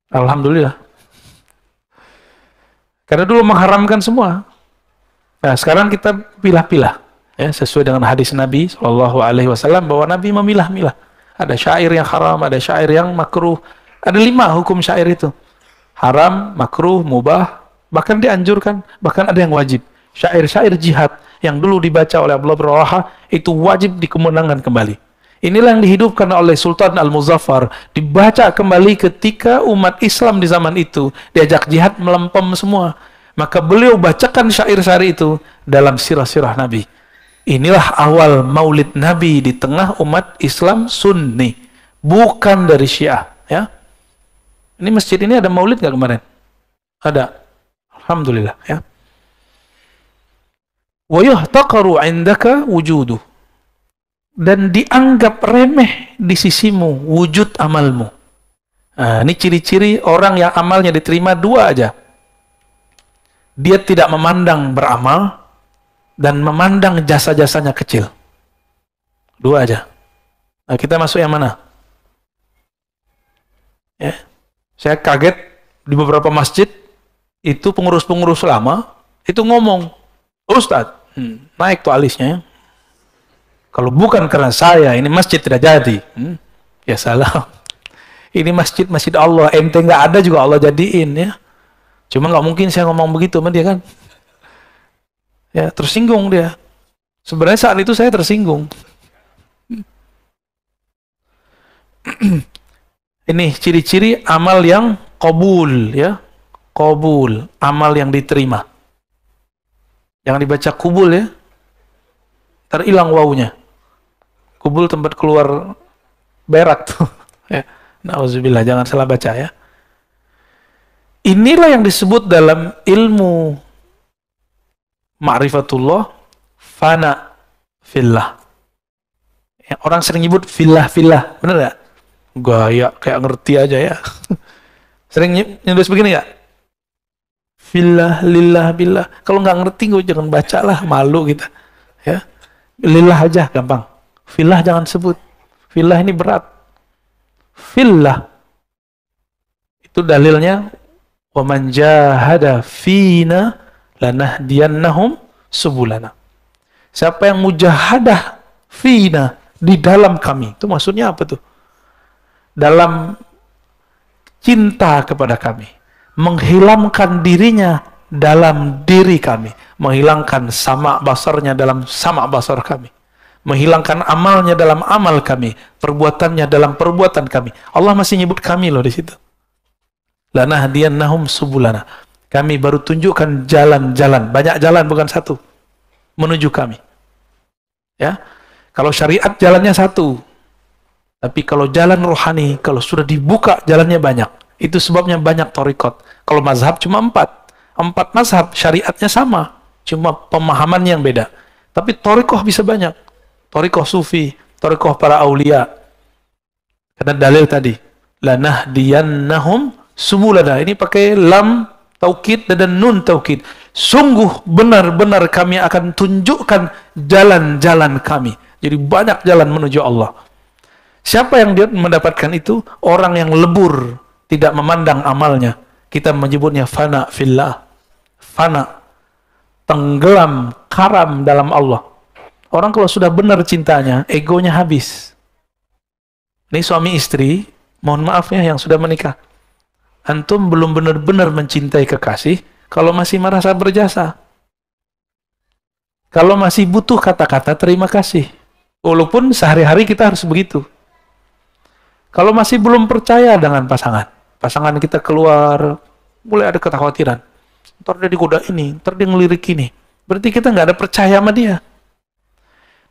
Alhamdulillah. Karena dulu mengharamkan semua. Nah, sekarang kita pilah-pilah, ya, sesuai dengan hadis Nabi Shallallahu Alaihi Wasallam bahwa Nabi memilah-milah. Ada syair yang haram, ada syair yang makruh. Ada 5 hukum syair itu. Haram, makruh, mubah, bahkan dianjurkan, bahkan ada yang wajib. Syair-syair jihad yang dulu dibaca oleh Abdullah bin Rawaha itu wajib dikemenangkan kembali. Inilah yang dihidupkan oleh Sultan Al-Muzaffar, dibaca kembali ketika umat Islam di zaman itu diajak jihad melempem semua. Maka beliau bacakan syair-syair itu dalam sirah-sirah Nabi. Inilah awal maulid Nabi di tengah umat Islam Sunni, bukan dari Syiah. Ya, ini masjid ini ada maulid nggak kemarin? Ada. Alhamdulillah. Ya. Wa yuhtaqaru 'indaka wujuduh. Dan dianggap remeh di sisimu wujud amalmu. Nah, ini ciri-ciri orang yang amalnya diterima 2 aja. Dia tidak memandang beramal dan memandang jasa-jasanya kecil. 2 aja. Nah, kita masuk yang mana? Ya. Saya kaget di beberapa masjid itu pengurus-pengurus lama itu ngomong, Ustadz, naik tuh alisnya ya. Kalau bukan karena saya, ini masjid tidak jadi. Ya salah. Ini masjid Allah. Ente nggak ada juga Allah jadiin ya. Cuma nggak mungkin saya ngomong begitu sama dia kan. Ya tersinggung dia. Sebenarnya saat itu saya tersinggung. Ini ciri-ciri amal yang qabul ya. Qabul, amal yang diterima. Jangan dibaca kubul ya. Terhilang wawunya. Kubul tempat keluar berak tuh. Ya. Nauzubillah, jangan salah baca ya. Inilah yang disebut dalam ilmu ma'rifatullah fana fillah. Ya, orang sering nyebut fillah, bener gak? Gaya kayak ngerti aja ya. Sering nyebut begini gak? Fillah, lillah, billah. Kalau nggak ngerti gue jangan bacalah, malu kita. Ya, lillah aja gampang. Fillah jangan sebut. Fillah ini berat. Fillah itu dalilnya wa man jahada fina lanahdiyannahum subulana. Siapa yang mujahadah fina di dalam kami, itu maksudnya apa tuh? Dalam cinta kepada kami, menghilangkan dirinya dalam diri kami, menghilangkan sama basarnya dalam sama basar kami, menghilangkan amalnya dalam amal kami, perbuatannya dalam perbuatan kami. Allah masih nyebut kami loh di situ. Lanahdiyannahum subulana. Kami baru tunjukkan jalan-jalan, banyak jalan bukan satu, menuju kami. Ya, kalau syariat jalannya satu, tapi kalau jalan rohani, kalau sudah dibuka jalannya banyak. Itu sebabnya banyak thariqat. Kalau mazhab cuma 4 mazhab, syariatnya sama, cuma pemahaman yang beda. Tapi thariqah bisa banyak. Thariqah sufi, thariqah para aulia. Karena dalil tadi, lanahdiyannahum subulana. Ini pakai lam taukid dan nun taukid. Sungguh benar-benar kami akan tunjukkan jalan-jalan kami. Jadi banyak jalan menuju Allah. Siapa yang dia mendapatkan itu? Orang yang lebur, tidak memandang amalnya. Kita menyebutnya fana fillah. Fana, tenggelam, karam dalam Allah. Orang kalau sudah benar cintanya, egonya habis. Ini suami istri, mohon maaf ya yang sudah menikah. Antum belum benar-benar mencintai kekasih kalau masih merasa berjasa. Kalau masih butuh kata-kata terima kasih. Walaupun sehari-hari kita harus begitu. Kalau masih belum percaya dengan pasangan kita keluar, mulai ada kekhawatiran. Ntar dia digoda ini, ntar dia ngelirik ini. Berarti kita nggak ada percaya sama dia.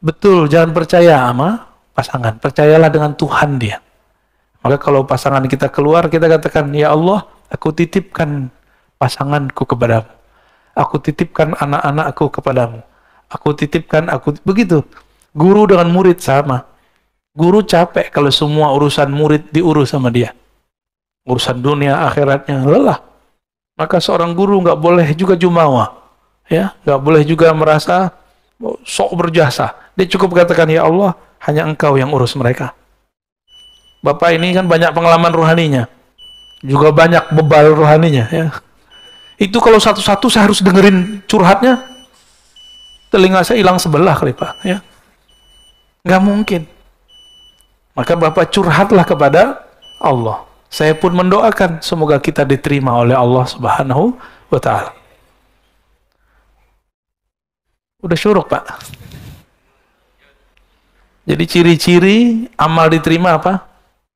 Betul, jangan percaya sama pasangan. Percayalah dengan Tuhan dia. Maka kalau pasangan kita keluar, kita katakan, ya Allah, aku titipkan pasanganku kepadamu. Aku titipkan anak-anakku kepadamu. Aku titipkan, begitu. Guru dengan murid sama. Guru capek kalau semua urusan murid diurus sama dia. Urusan dunia, akhiratnya, lelah. Maka seorang guru nggak boleh juga jumawa, ya, nggak boleh juga merasa sok berjasa. Dia cukup katakan, ya Allah, hanya Engkau yang urus mereka. Bapak ini kan banyak pengalaman rohaninya, juga banyak bebal rohaninya, ya. Itu kalau satu-satu saya harus dengerin curhatnya, telinga saya hilang sebelah kali Pak, ya. Nggak mungkin. Maka Bapak curhatlah kepada Allah. Saya pun mendoakan semoga kita diterima oleh Allah Subhanahu wa Ta'ala. Udah syuruk Pak. Jadi ciri-ciri amal diterima apa?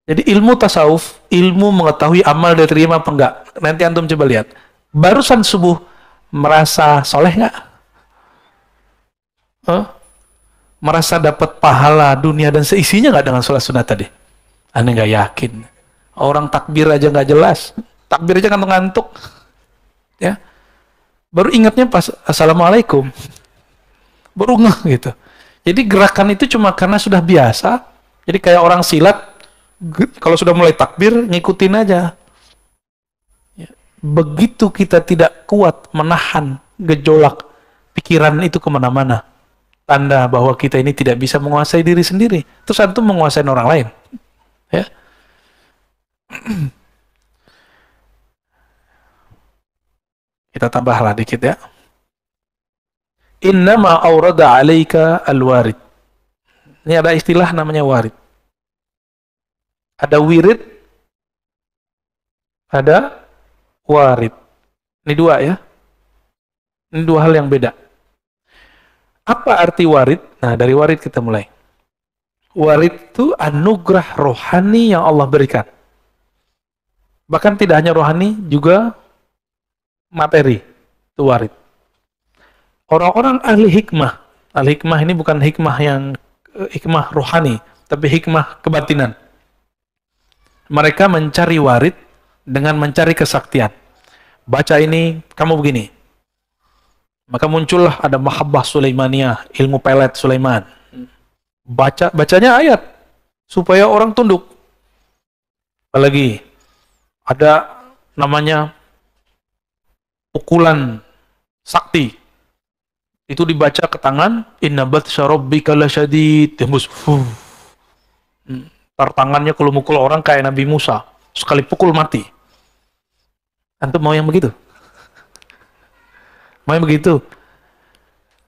Jadi ilmu tasawuf, ilmu mengetahui amal diterima apa enggak. Nanti antum coba lihat. Barusan subuh merasa soleh nggak? Merasa dapat pahala dunia dan seisinya nggak dengan sholat sunat tadi? Aneh nggak yakin. Orang takbir aja nggak jelas, takbir aja ngantuk-ngantuk, ya. Baru ingatnya pas assalamualaikum, baru ngeh gitu. Jadi gerakan itu cuma karena sudah biasa. Jadi kayak orang silat, kalau sudah mulai takbir ngikutin aja. Begitu kita tidak kuat menahan gejolak pikiran itu kemana-mana, tanda bahwa kita ini tidak bisa menguasai diri sendiri. Terus antum menguasai orang lain, ya. Kita tambahlah dikit ya. Innama awrada alaika al-warid. Ini ada istilah namanya warid. Ada wirid, ada warid. Ini dua ya. Ini dua hal yang beda. Apa arti warid? Nah, dari warid kita mulai. Warid itu anugerah rohani yang Allah berikan. Bahkan tidak hanya rohani, juga materi. Itu warid. Orang-orang ahli hikmah. Ahli hikmah ini bukan hikmah yang hikmah rohani, tapi hikmah kebatinan. Mereka mencari warid dengan mencari kesaktian. Baca ini, kamu begini. Maka muncullah ada mahabbah Sulaimaniyah, ilmu pelet Sulaiman. Bacanya ayat supaya orang tunduk. Apalagi ada namanya pukulan sakti. Itu dibaca ke tangan, inna batsya rabbika lasyadid, tembus. Tangannya kalau mukul orang kayak Nabi Musa, sekali pukul mati. Antum mau yang begitu? Mau yang begitu?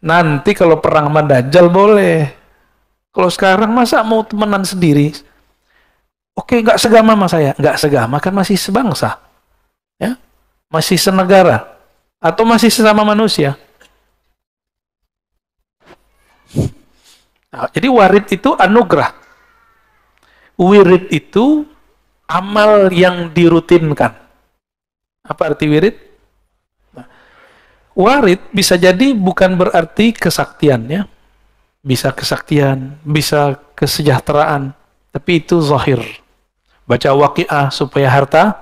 Nanti kalau perang sama Dajjal boleh. Kalau sekarang masa mau temenan sendiri? Oke, nggak segama sama saya. Nggak segama, kan masih sebangsa. Ya? Masih senegara. Atau masih sesama manusia. Nah, jadi warid itu anugerah. Wirid itu amal yang dirutinkan. Apa arti wirid? Nah, warid bisa jadi bukan berarti kesaktian ya. Bisa kesaktian, bisa kesejahteraan, tapi itu zahir. Baca waqiah supaya harta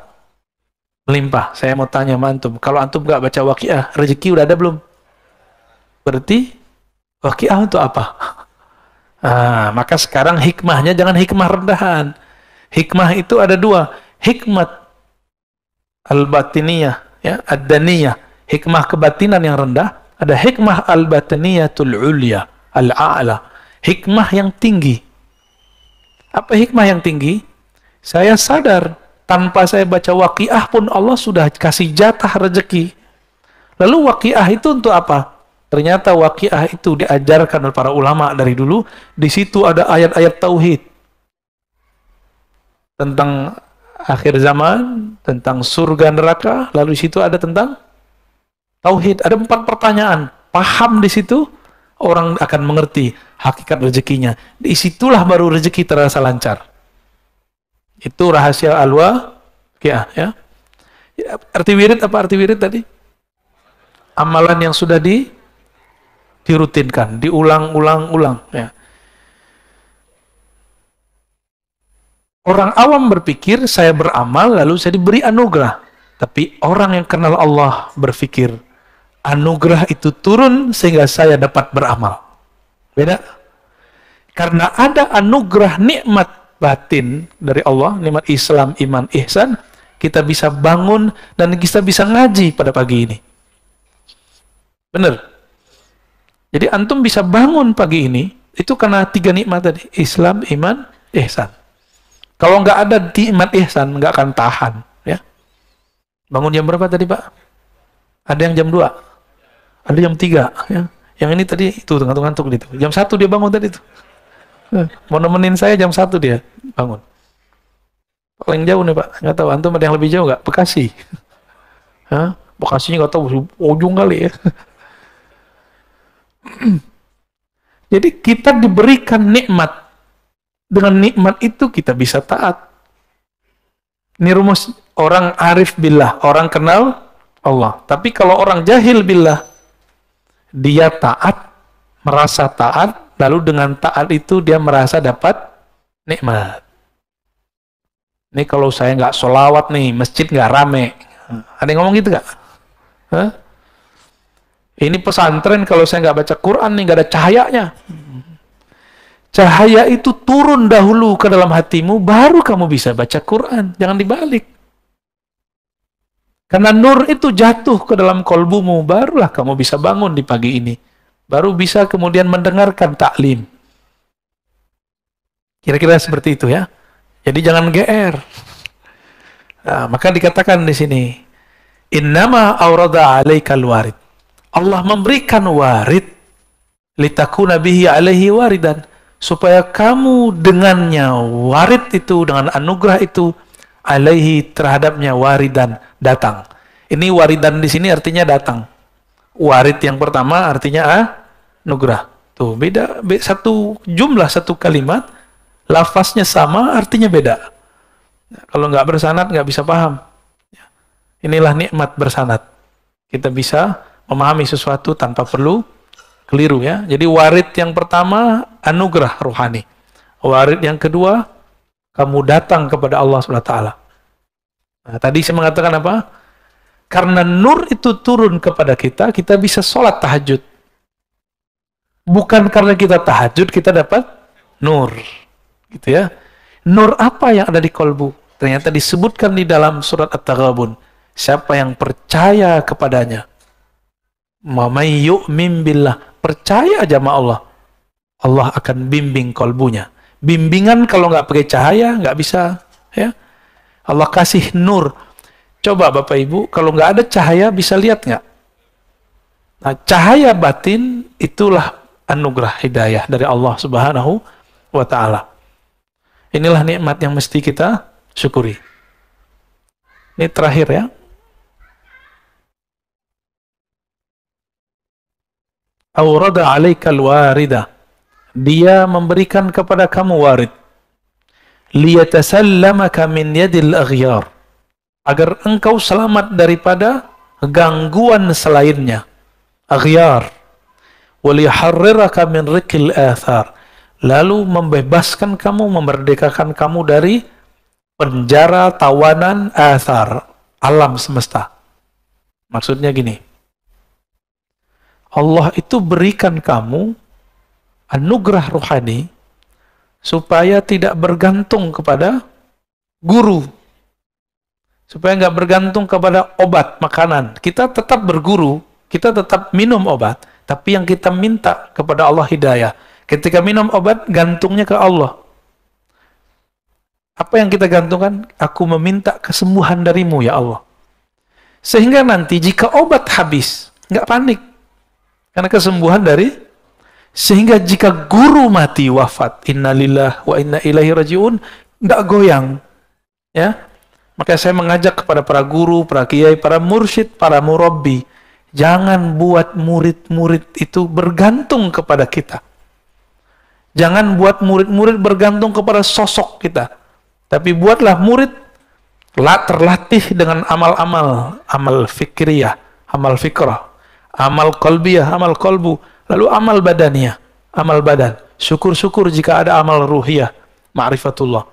melimpah. Saya mau tanya sama antum, kalau antum nggak baca waqiah, rezeki udah ada belum? Berarti waqiah untuk apa? Maka sekarang hikmahnya jangan hikmah rendahan. Hikmah itu ada dua. Hikmat al-batiniyah, ya, ad-daniyah. Hikmah kebatinan yang rendah. Ada hikmah al-batiniyatul ulya, al-a'la. Hikmah yang tinggi. Apa hikmah yang tinggi? Saya sadar, tanpa saya baca waqiah pun Allah sudah kasih jatah rezeki. Lalu waqiah itu untuk apa? Ternyata waqiah itu diajarkan oleh para ulama dari dulu. Di situ ada ayat-ayat tauhid tentang akhir zaman, tentang surga neraka. Lalu di situ ada tentang tauhid. Ada 4 pertanyaan. Paham di situ, orang akan mengerti hakikat rezekinya. Di situlah baru rezeki terasa lancar. Itu rahasia al-waqiah ya. Arti wirid apa arti wirid tadi? Amalan yang sudah dirutinkan, diulang-ulang-ulang ya. Orang awam berpikir saya beramal lalu saya diberi anugerah. Tapi orang yang kenal Allah berpikir anugerah itu turun sehingga saya dapat beramal. Beda. Karena ada anugerah nikmat batin dari Allah, nikmat Islam, iman, ihsan, kita bisa bangun dan kita bisa ngaji pada pagi ini. Benar. Jadi antum bisa bangun pagi ini itu karena 3 nikmat tadi, Islam, iman, ihsan. Kalau nggak ada nikmat ihsan, nggak akan tahan, ya. Bangun jam berapa tadi, Pak? Ada yang jam 2, ada jam 3, ya. Yang ini tadi itu ngantuk-ngantuk gitu. Jam 1 dia bangun tadi itu. Mau nemenin saya jam 1 dia bangun. Paling jauh nih, Pak. Nggak tahu antum ada yang lebih jauh nggak? Bekasi. Hah? Bekasinya nggak tahu, ujung kali ya. Jadi kita diberikan nikmat. Dengan nikmat itu kita bisa taat. Ini rumus orang arif billah, orang kenal Allah. Tapi kalau orang jahil billah, dia taat, merasa taat, lalu dengan taat itu dia merasa dapat nikmat. Ini kalau saya nggak sholawat nih, masjid nggak rame. Ada yang ngomong gitu nggak? Hah? Ini pesantren kalau saya nggak baca Quran nih, nggak ada cahayanya. Cahaya itu turun dahulu ke dalam hatimu, baru kamu bisa baca Quran. Jangan dibalik. Karena nur itu jatuh ke dalam kolbumu, barulah kamu bisa bangun di pagi ini. Baru bisa kemudian mendengarkan taklim. Kira-kira seperti itu ya. Jadi jangan GR. Nah, maka dikatakan di sini, innama aurada alaikal warid. Allah memberikan warid litakuna bihi alaihi waridan, supaya kamu dengannya warid itu, dengan anugerah itu, alaihi terhadapnya waridan, datang. Ini waridan di sini artinya datang. Warid yang pertama artinya anugerah. Tuh beda, satu jumlah, satu kalimat, lafaznya sama, artinya beda. Kalau nggak bersanad nggak bisa paham. Inilah nikmat bersanad. Kita bisa memahami sesuatu tanpa perlu keliru ya. Jadi warid yang pertama anugerah rohani. Warid yang kedua kamu datang kepada Allah SWT. Nah, tadi saya mengatakan apa? Karena nur itu turun kepada kita, kita bisa sholat tahajud. Bukan karena kita tahajud kita dapat nur, gitu ya. Nur apa yang ada di kolbu? Ternyata disebutkan di dalam surat At-Taghabun. Siapa yang percaya kepadanya, Mamay yu'min billah, percaya aja sama Allah, Allah akan bimbing kolbunya. Bimbingan kalau nggak pakai cahaya nggak bisa, ya. Allah kasih nur. Coba Bapak Ibu, kalau nggak ada cahaya bisa lihat nggak? Nah, cahaya batin itulah anugerah hidayah dari Allah Subhanahu wa Ta'ala. Inilah nikmat yang mesti kita syukuri. Ini terakhir ya. Aurada alaikal warida, dia memberikan kepada kamu warid, liyatasallamaka min yadil aghyar, agar engkau selamat daripada gangguan selainnya, aghyar, waliharriraka min rikil athar, lalu membebaskan kamu, memerdekakan kamu dari penjara tawanan athar, alam semesta. Maksudnya gini, Allah itu berikan kamu anugerah rohani supaya tidak bergantung kepada guru, supaya nggak bergantung kepada obat, makanan. Kita tetap berguru, kita tetap minum obat, tapi yang kita minta kepada Allah hidayah. Ketika minum obat, gantungnya ke Allah. Apa yang kita gantungkan? Aku meminta kesembuhan darimu ya Allah. Sehingga nanti jika obat habis, nggak panik. Karena kesembuhan dari, sehingga jika guru mati wafat, innalillah wa inna ilaihi rajiun, nggak goyang, ya. Maka saya mengajak kepada para guru, para kiai, para mursyid, para murabbi, jangan buat murid-murid itu bergantung kepada kita. Jangan buat murid-murid bergantung kepada sosok kita, tapi buatlah murid terlatih dengan amal-amal, amal fikriyah, amal fikrah, amal qalbiyah, amal qalbu, lalu amal badaniyah, amal badan. Syukur-syukur jika ada amal ruhiyah, ma'rifatullah.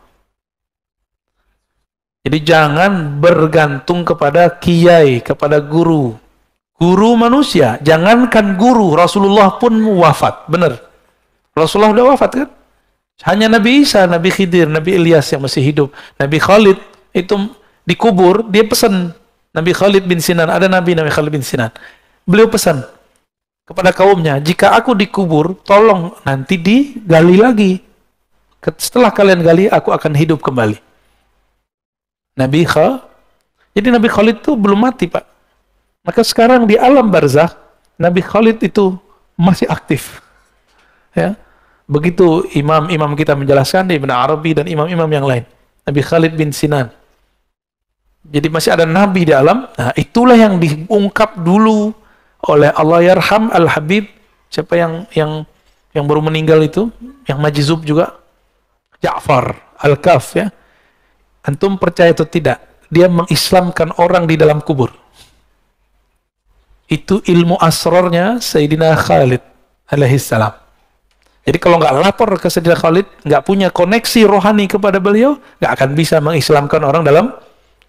Jadi jangan bergantung kepada kiai, kepada guru. Guru manusia, jangankan guru, Rasulullah pun wafat, benar. Rasulullah udah wafat kan? Hanya Nabi Isa, Nabi Khidir, Nabi Ilyas yang masih hidup. Nabi Khalid itu dikubur, dia pesan. Nabi Khalid bin Sinan, ada Nabi namanya Khalid bin Sinan. Beliau pesan kepada kaumnya, jika aku dikubur, tolong nanti digali lagi. Setelah kalian gali, aku akan hidup kembali. Jadi Nabi Khalid itu belum mati, Pak. Maka sekarang di alam barzakh, Nabi Khalid itu masih aktif. Ya. Begitu imam-imam kita menjelaskan, Ibn Arabi dan imam-imam yang lain. Nabi Khalid bin Sinan. Jadi masih ada nabi di alam. Nah, itulah yang diungkap dulu oleh Allah yarham Al-Habib. Siapa yang baru meninggal itu, yang majzub juga, Ja'far Al-Kaf, ya. Antum percaya atau tidak, dia mengislamkan orang di dalam kubur. Itu ilmu asrarnya Sayyidina Khalid alaihi salam. Jadi kalau nggak lapor ke Sayyidina Khalid, nggak punya koneksi rohani kepada beliau, nggak akan bisa mengislamkan orang dalam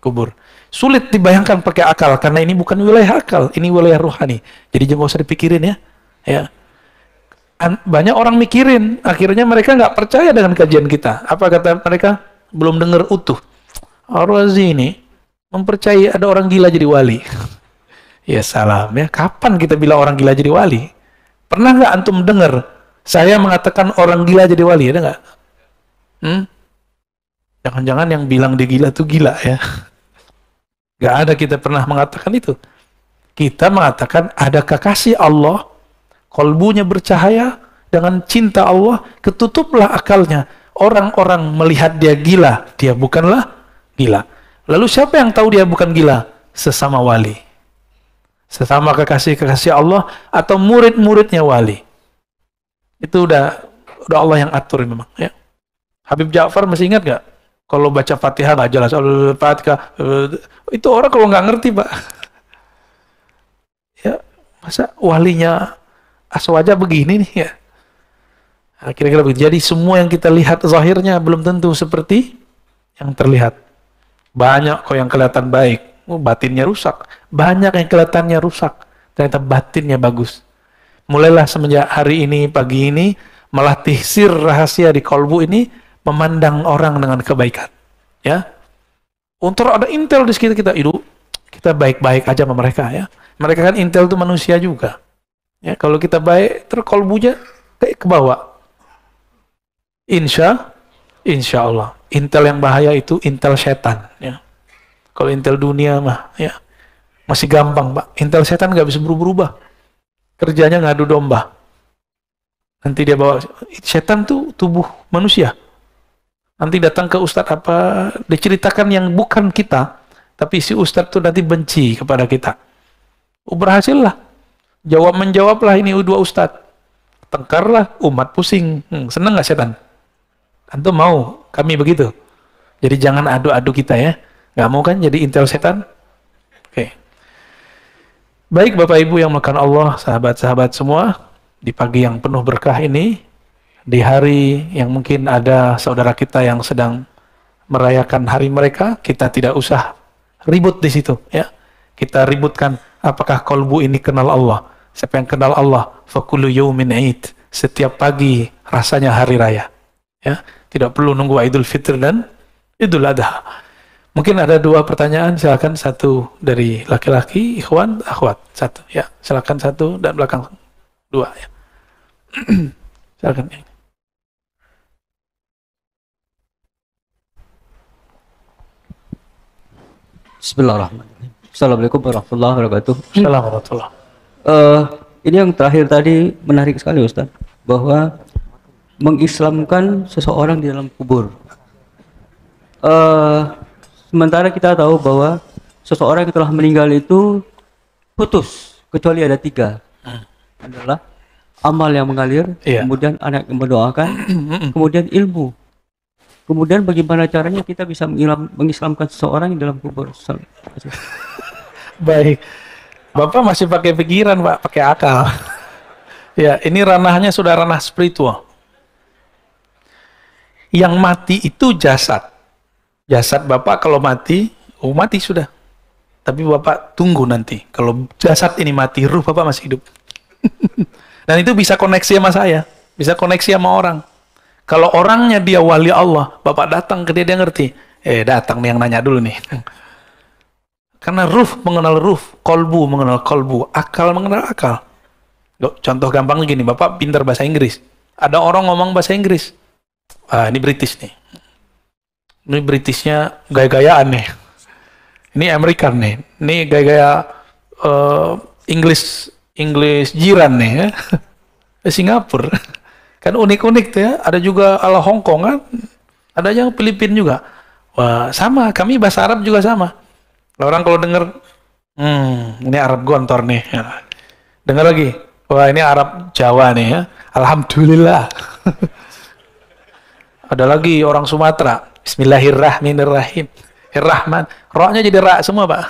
kubur. Sulit dibayangkan pakai akal, karena ini bukan wilayah akal, ini wilayah rohani. Jadi jangan usah dipikirin, ya. Banyak orang mikirin, akhirnya mereka nggak percaya dengan kajian kita. Apa kata mereka? Belum dengar utuh. Ar-Razi ini mempercayai ada orang gila jadi wali. Ya salam, ya. Kapan kita bilang orang gila jadi wali? Pernah nggak antum dengar saya mengatakan orang gila jadi wali? Ada nggak? Jangan-jangan yang bilang dia gila tuh gila, ya. Nggak ada kita pernah mengatakan itu. Kita mengatakan ada kekasih Allah, kolbunya bercahaya dengan cinta Allah, ketutuplah akalnya. Orang-orang melihat dia gila, dia bukanlah gila. Lalu siapa yang tahu dia bukan gila? Sesama wali, sesama kekasih-kekasih Allah atau murid-muridnya wali. Itu udah Allah yang atur memang, ya. Habib Ja'far masih ingat gak? Kalau baca Fatihah nggak jelas, Fatihah itu orang kalau nggak ngerti, Pak. Ya, masa walinya aswaja begini nih, ya. Nah, kira-kira begitu. Jadi semua yang kita lihat zahirnya belum tentu seperti yang terlihat. Banyak kok yang kelihatan baik, batinnya rusak. Banyak yang kelihatannya rusak, ternyata batinnya bagus. Mulailah semenjak hari ini, pagi ini, melatih sir rahasia di kolbu ini, memandang orang dengan kebaikan, ya. Untuk ada intel di sekitar kita, itu kita baik-baik aja sama mereka, ya. Mereka kan intel itu manusia juga, ya. Kalau kita baik, terus kolbunya kayak ke bawah. Insya Allah. Intel yang bahaya itu intel setan, ya. Kalau intel dunia mah, ya, masih gampang, Pak. Intel setan nggak bisa berubah-ubah. Kerjanya ngadu domba. Nanti dia bawa, setan tuh tubuh manusia. Nanti datang ke ustadz apa, diceritakan yang bukan kita, tapi si ustadz tuh nanti benci kepada kita. Berhasil lah. Menjawablah ini dua ustadz. Tengkarlah, umat pusing. Seneng nggak setan? Antum mau kami begitu? Jadi jangan adu-adu kita, ya. Nggak mau kan jadi intel setan? Oke. Baik Bapak Ibu yang makan Allah, sahabat-sahabat semua, di pagi yang penuh berkah ini, di hari yang mungkin ada saudara kita yang sedang merayakan hari mereka, kita tidak usah ribut di situ, ya. Kita ributkan apakah kolbu ini kenal Allah. Siapa yang kenal Allah, fakulu yaumin id. Setiap pagi rasanya hari raya, ya. Tidak perlu nunggu Idul Fitri dan Idul Adha. Mungkin ada dua pertanyaan, silakan. Satu dari laki-laki, ikhwan, akhwat. Satu, ya. Silakan satu dan belakang dua, ya. Silakan. Bismillahirrahmanirrahim. Assalamualaikum warahmatullahi wabarakatuh. Assalamualaikum. Ini yang terakhir tadi menarik sekali, Ustaz, bahwa mengislamkan seseorang di dalam kubur. Sementara kita tahu bahwa seseorang yang telah meninggal itu putus, kecuali ada tiga. Adalah amal yang mengalir, kemudian anak yang mendoakan, kemudian ilmu. Kemudian bagaimana caranya kita bisa mengislamkan seseorang di dalam kubur? Baik, Bapak masih pakai pikiran, Pak, pakai akal. Ya, ini ranahnya sudah ranah spiritual. Yang mati itu jasad. Jasad Bapak kalau mati, mati sudah. Tapi Bapak tunggu nanti. Kalau jasad ini mati, ruh Bapak masih hidup. Dan itu bisa koneksi sama saya, bisa koneksi sama orang. Kalau orangnya dia wali Allah, Bapak datang ke dia, dia ngerti. Datang nih yang nanya dulu nih. Karena ruh mengenal ruh, kolbu mengenal kolbu, akal mengenal akal. Contoh gampang gini, Bapak pintar bahasa Inggris. Ada orang ngomong bahasa Inggris. Ini British nih. Ini Britishnya gaya-gayaan nih. Ini American nih. Ini gaya-gaya English jiran nih ya. Singapura. Kan unik-unik tuh ya. Ada juga ala Hong Kong kan. Ada yang Filipina juga. Wah, sama. Kami bahasa Arab juga sama. Orang kalau denger, ini Arab gontor nih. Dengar lagi. Wah, ini Arab Jawa nih ya. Alhamdulillah. Ada lagi orang Sumatera. Bismillahirrahmanirrahim. Rahman. Rohnya jadi ra semua, Pak.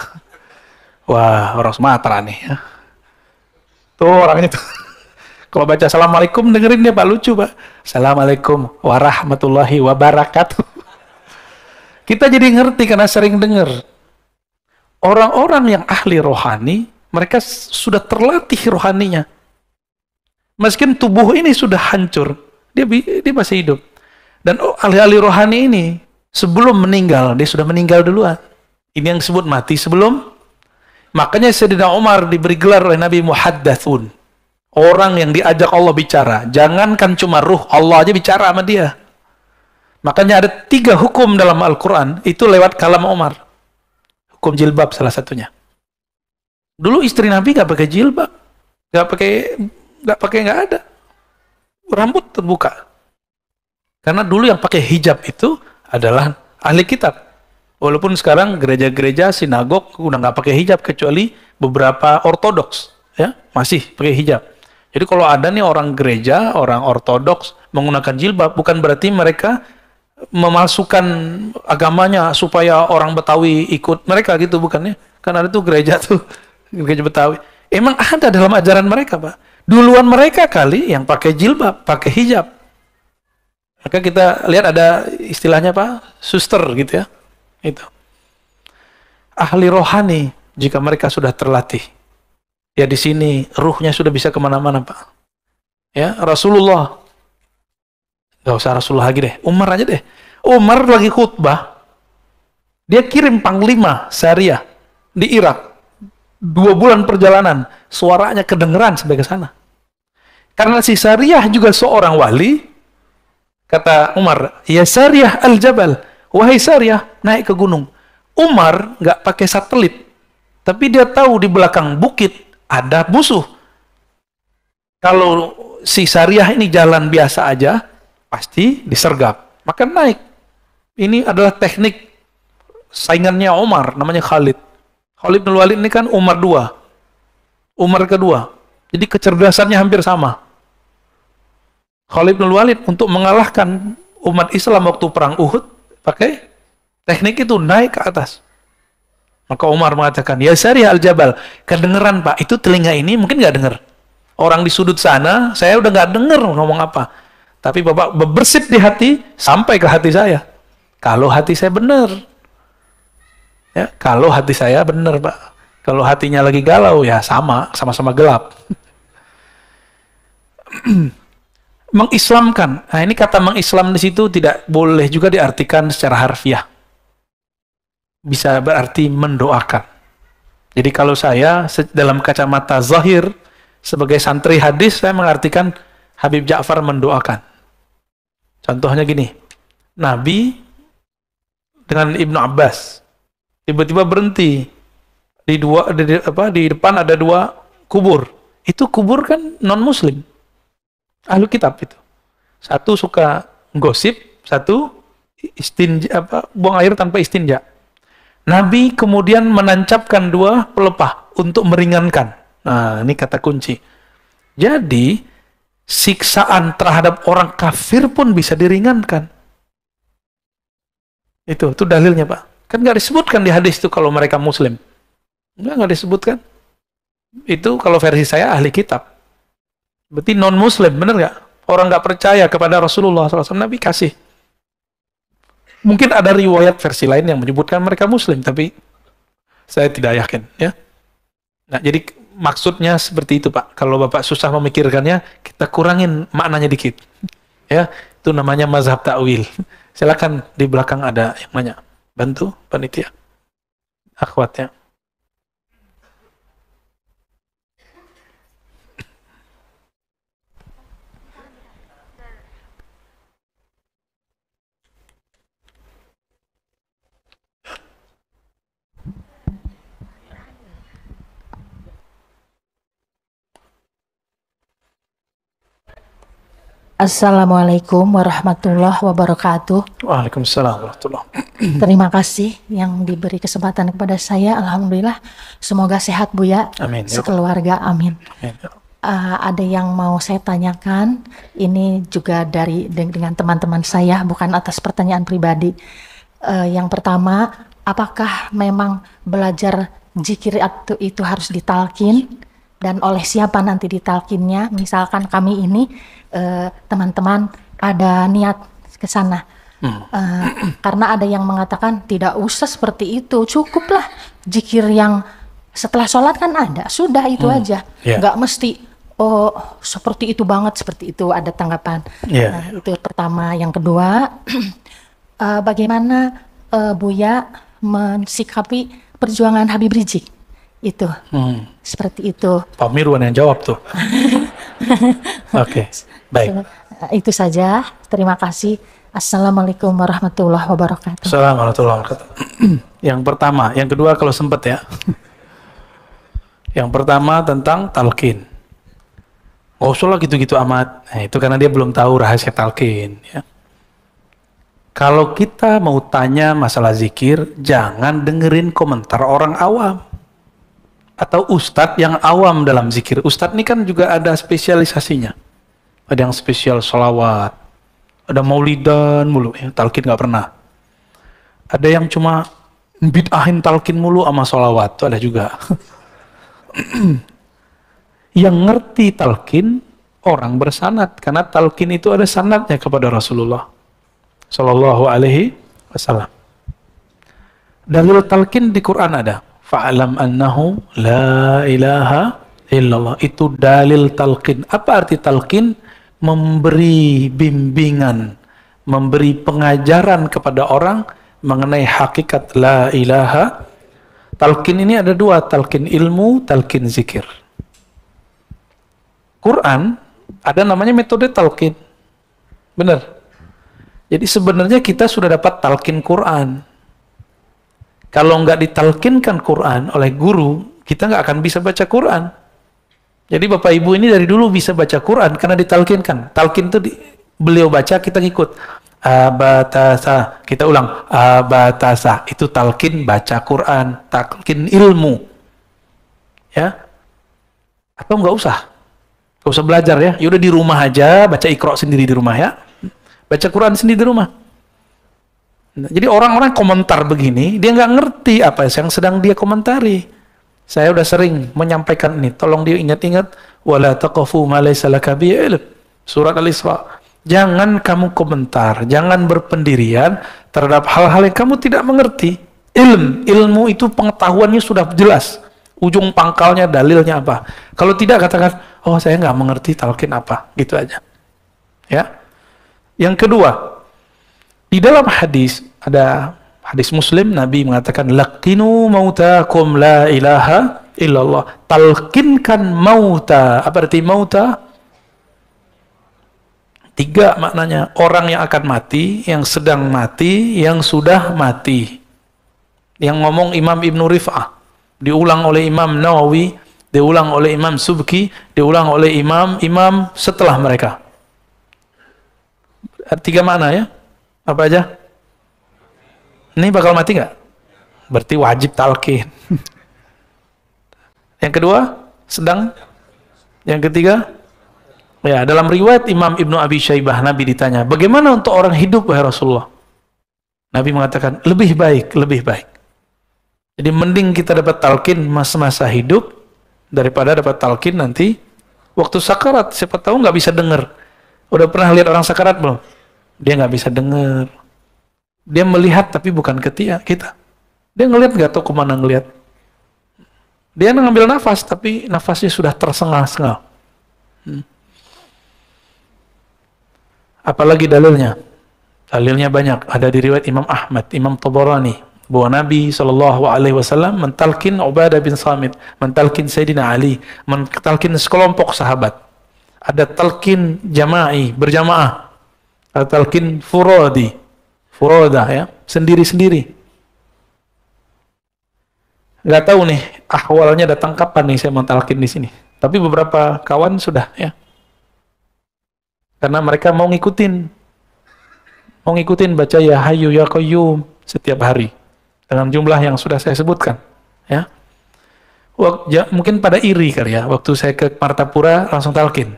Wah, orang Sumatera nih ya. Tuh orangnya tuh. Kalau baca Assalamualaikum dengerin dia, Pak, lucu, Pak. Assalamualaikum warahmatullahi wabarakatuh. Kita jadi ngerti karena sering dengar. Orang-orang yang ahli rohani, mereka sudah terlatih rohaninya. Meskipun tubuh ini sudah hancur, dia masih hidup. Dan ahli-ahli rohani ini, sebelum meninggal, dia sudah meninggal duluan. Ini yang disebut mati sebelum. Makanya Sayyidina Umar diberi gelar oleh Nabi Muhaddatsun. Orang yang diajak Allah bicara. Jangankan cuma ruh, Allah aja bicara sama dia. Makanya ada 3 hukum dalam Al-Quran, itu lewat kalam Umar. Hukum jilbab salah satunya. Dulu istri Nabi nggak pakai jilbab. Nggak ada. Rambut terbuka. Karena dulu yang pakai hijab itu adalah ahli kitab. Walaupun sekarang gereja-gereja, sinagog udah nggak pakai hijab kecuali beberapa ortodoks, ya masih pakai hijab. Jadi kalau ada nih orang gereja, orang ortodoks menggunakan jilbab, bukan berarti mereka memalsukan agamanya supaya orang Betawi ikut mereka gitu, bukannya? Kan ada tuh gereja Betawi. Emang ada dalam ajaran mereka, Pak. Duluan mereka kali yang pakai jilbab, pakai hijab. Maka kita lihat ada istilahnya, Pak, suster gitu ya. Itu. Ahli rohani, jika mereka sudah terlatih, ya di sini ruhnya sudah bisa kemana-mana, Pak. Ya, Rasulullah. Gak usah Rasulullah lagi deh, Umar aja deh. Umar lagi khutbah, dia kirim panglima Syariah di Irak. 2 bulan perjalanan, suaranya kedengeran sampai ke sana. Karena si Syariah juga seorang wali, kata Umar, ya Syariah al-Jabal, wahai Syariah, naik ke gunung. Umar nggak pakai satelit, tapi dia tahu di belakang bukit ada musuh. Kalau si Syariah ini jalan biasa aja, pasti disergap. Maka naik. Ini adalah teknik saingannya Umar, namanya Khalid. Khalid bin Walid ini kan Umar 2. Umar kedua. Jadi kecerdasannya hampir sama. Khalid bin Walid untuk mengalahkan umat Islam waktu perang Uhud pakai teknik itu, naik ke atas. Maka Umar mengatakan, ya Syariah al-Jabal, kedengeran, Pak. Itu telinga ini mungkin nggak dengar. Orang di sudut sana, saya udah nggak dengar ngomong apa. Tapi Bapak berbersih di hati, sampai ke hati saya. Kalau hati saya benar. Ya, kalau hati saya benar, Pak. Kalau hatinya lagi galau, ya sama-sama gelap. Mengislamkan. Nah, ini kata mengislam di situ tidak boleh juga diartikan secara harfiah. Bisa berarti mendoakan. Jadi kalau saya dalam kacamata zahir sebagai santri hadis, saya mengartikan Habib Ja'far mendoakan. Contohnya gini, Nabi dengan Ibnu Abbas tiba-tiba berhenti di depan ada 2 kubur. Itu kubur kan non muslim, ahlu kitab itu. Satu suka gosip, satu buang air tanpa istinja. Nabi kemudian menancapkan 2 pelepah untuk meringankan. Nah, ini kata kunci. Jadi siksaan terhadap orang kafir pun bisa diringankan. Itu dalilnya, Pak. Kan nggak disebutkan di hadis itu kalau mereka muslim. Nggak disebutkan. Itu kalau versi saya ahli kitab. Berarti non muslim, bener nggak? Orang nggak percaya kepada Rasulullah SAW, Nabi kasih. Mungkin ada riwayat versi lain yang menyebutkan mereka muslim, tapi saya tidak yakin, ya. Nah, jadi maksudnya seperti itu, Pak. Kalau Bapak susah memikirkannya, kita kurangin maknanya dikit. Ya, itu namanya mazhab ta'wil. Silakan di belakang ada yang nanya. Bantu panitia. Akhwatnya. Assalamualaikum warahmatullahi wabarakatuh. Waalaikumsalam warahmatullahi. Terima kasih yang diberi kesempatan kepada saya. Alhamdulillah. Semoga sehat Buya. Amin. Sekeluarga. Amin. Amin. Ada yang mau saya tanyakan. Ini juga dengan teman-teman saya, bukan atas pertanyaan pribadi. Yang pertama, apakah memang belajar zikir itu harus ditalkin? Dan oleh siapa nanti ditalkinnya? Misalkan kami ini teman-teman ada niat ke sana. Karena ada yang mengatakan tidak usah seperti itu, cukuplah zikir yang setelah sholat kan ada, sudah itu aja, nggak mesti seperti itu banget, seperti itu. Ada tanggapan. Nah, itu pertama. Yang kedua, bagaimana Buya mensikapi perjuangan Habib Rizik itu? Seperti itu. Pak Mirwan yang jawab tuh. Oke, baik. Itu saja. Terima kasih. Assalamualaikum warahmatullahi wabarakatuh. Assalamualaikum warahmatullahi wabarakatuh. Yang pertama, yang kedua kalau sempat ya. Yang pertama tentang talqin. Oh, usah gitu-gitu amat. Nah, itu karena dia belum tahu rahasia talqin. Ya. Kalau kita mau tanya masalah zikir, jangan dengerin komentar orang awam. Atau ustadz yang awam dalam zikir. Ustadz ini kan juga ada spesialisasinya. Ada yang spesial sholawat. Ada maulidan mulu, ya, talqin nggak pernah. Ada yang cuma bid'ahin talqin mulu sama sholawat, itu ada juga. Yang ngerti talqin orang bersanad, karena talqin itu ada sanadnya kepada Rasulullah Sallallahu Alaihi Wasallam. Dalil talqin di Quran ada. Fa'alam annahu la ilaha illallah. Itu dalil talqin. Apa arti talqin? Memberi bimbingan, memberi pengajaran kepada orang mengenai hakikat la ilaha. Talqin ini ada dua, talqin ilmu, talqin zikir. Quran ada namanya metode talqin. Benar. Jadi sebenarnya kita sudah dapat talqin Quran. Kalau nggak ditalkinkan Quran oleh guru, kita nggak akan bisa baca Quran. Jadi Bapak Ibu ini dari dulu bisa baca Quran karena ditalkinkan. Talqin itu beliau baca, kita ngikut. Abatasa, kita ulang. Abatasa, itu talqin baca Quran, talqin ilmu. Ya, atau nggak usah belajar ya. Yaudah di rumah aja, baca Iqra sendiri di rumah ya. Baca Quran sendiri di rumah. Nah, jadi orang-orang komentar begini, dia nggak ngerti apa yang sedang dia komentari. Saya udah sering menyampaikan ini, tolong dia ingat-ingat. Wala taqafu ma laysa laka bihi ilm. Surat Al-Isra. Jangan kamu komentar, jangan berpendirian terhadap hal-hal yang kamu tidak mengerti. Ilmu itu pengetahuannya sudah jelas. Ujung pangkalnya, dalilnya apa. Kalau tidak, katakan, oh saya nggak mengerti talqin apa. Gitu aja. Ya. Yang kedua, di dalam hadis, ada hadis Muslim, Nabi mengatakan, laqinu mautakum la ilaha illallah. Talqinkan mauta. Apa arti mauta? 3 maknanya. Orang yang akan mati, yang sedang mati, yang sudah mati. Yang ngomong Imam Ibnu Rif'ah. Diulang oleh Imam Nawawi, diulang oleh Imam Subki, diulang oleh imam-imam setelah mereka. 3 makna ya. Apa aja? Ini bakal mati nggak? Berarti wajib talqin. Yang kedua, sedang. Yang ketiga, ya, dalam riwayat Imam Ibnu Abi Syaibah, Nabi ditanya, bagaimana untuk orang hidup, wahai Rasulullah? Nabi mengatakan, lebih baik, lebih baik. Jadi mending kita dapat talqin masa-masa hidup daripada dapat talqin nanti waktu sakarat. Siapa tahu nggak bisa dengar. Udah pernah lihat orang sakarat belum? Dia nggak bisa dengar. Dia melihat tapi bukan kita. Dia ngelihat nggak tahu kemana ngelihat. Dia ngambil nafas tapi nafasnya sudah tersengal-sengal. Apalagi dalilnya? Dalilnya banyak. Ada di riwayat Imam Ahmad, Imam Tabarani, bahwa Nabi SAW mentalkin Ubadah bin Samit, mentalkin Sayyidina Ali, mentalkin sekelompok sahabat. Ada talqin jama'i, berjamaah. Ada talqin furoda ya, sendiri-sendiri. Nggak tahu nih ahwalnya datang kapan nih saya mentalkin di sini. Tapi beberapa kawan sudah ya. Karena mereka mau ngikutin baca ya Hayyu ya Qayyum setiap hari dengan jumlah yang sudah saya sebutkan, ya. Mungkin pada iri kali ya, waktu saya ke Martapura langsung talkin.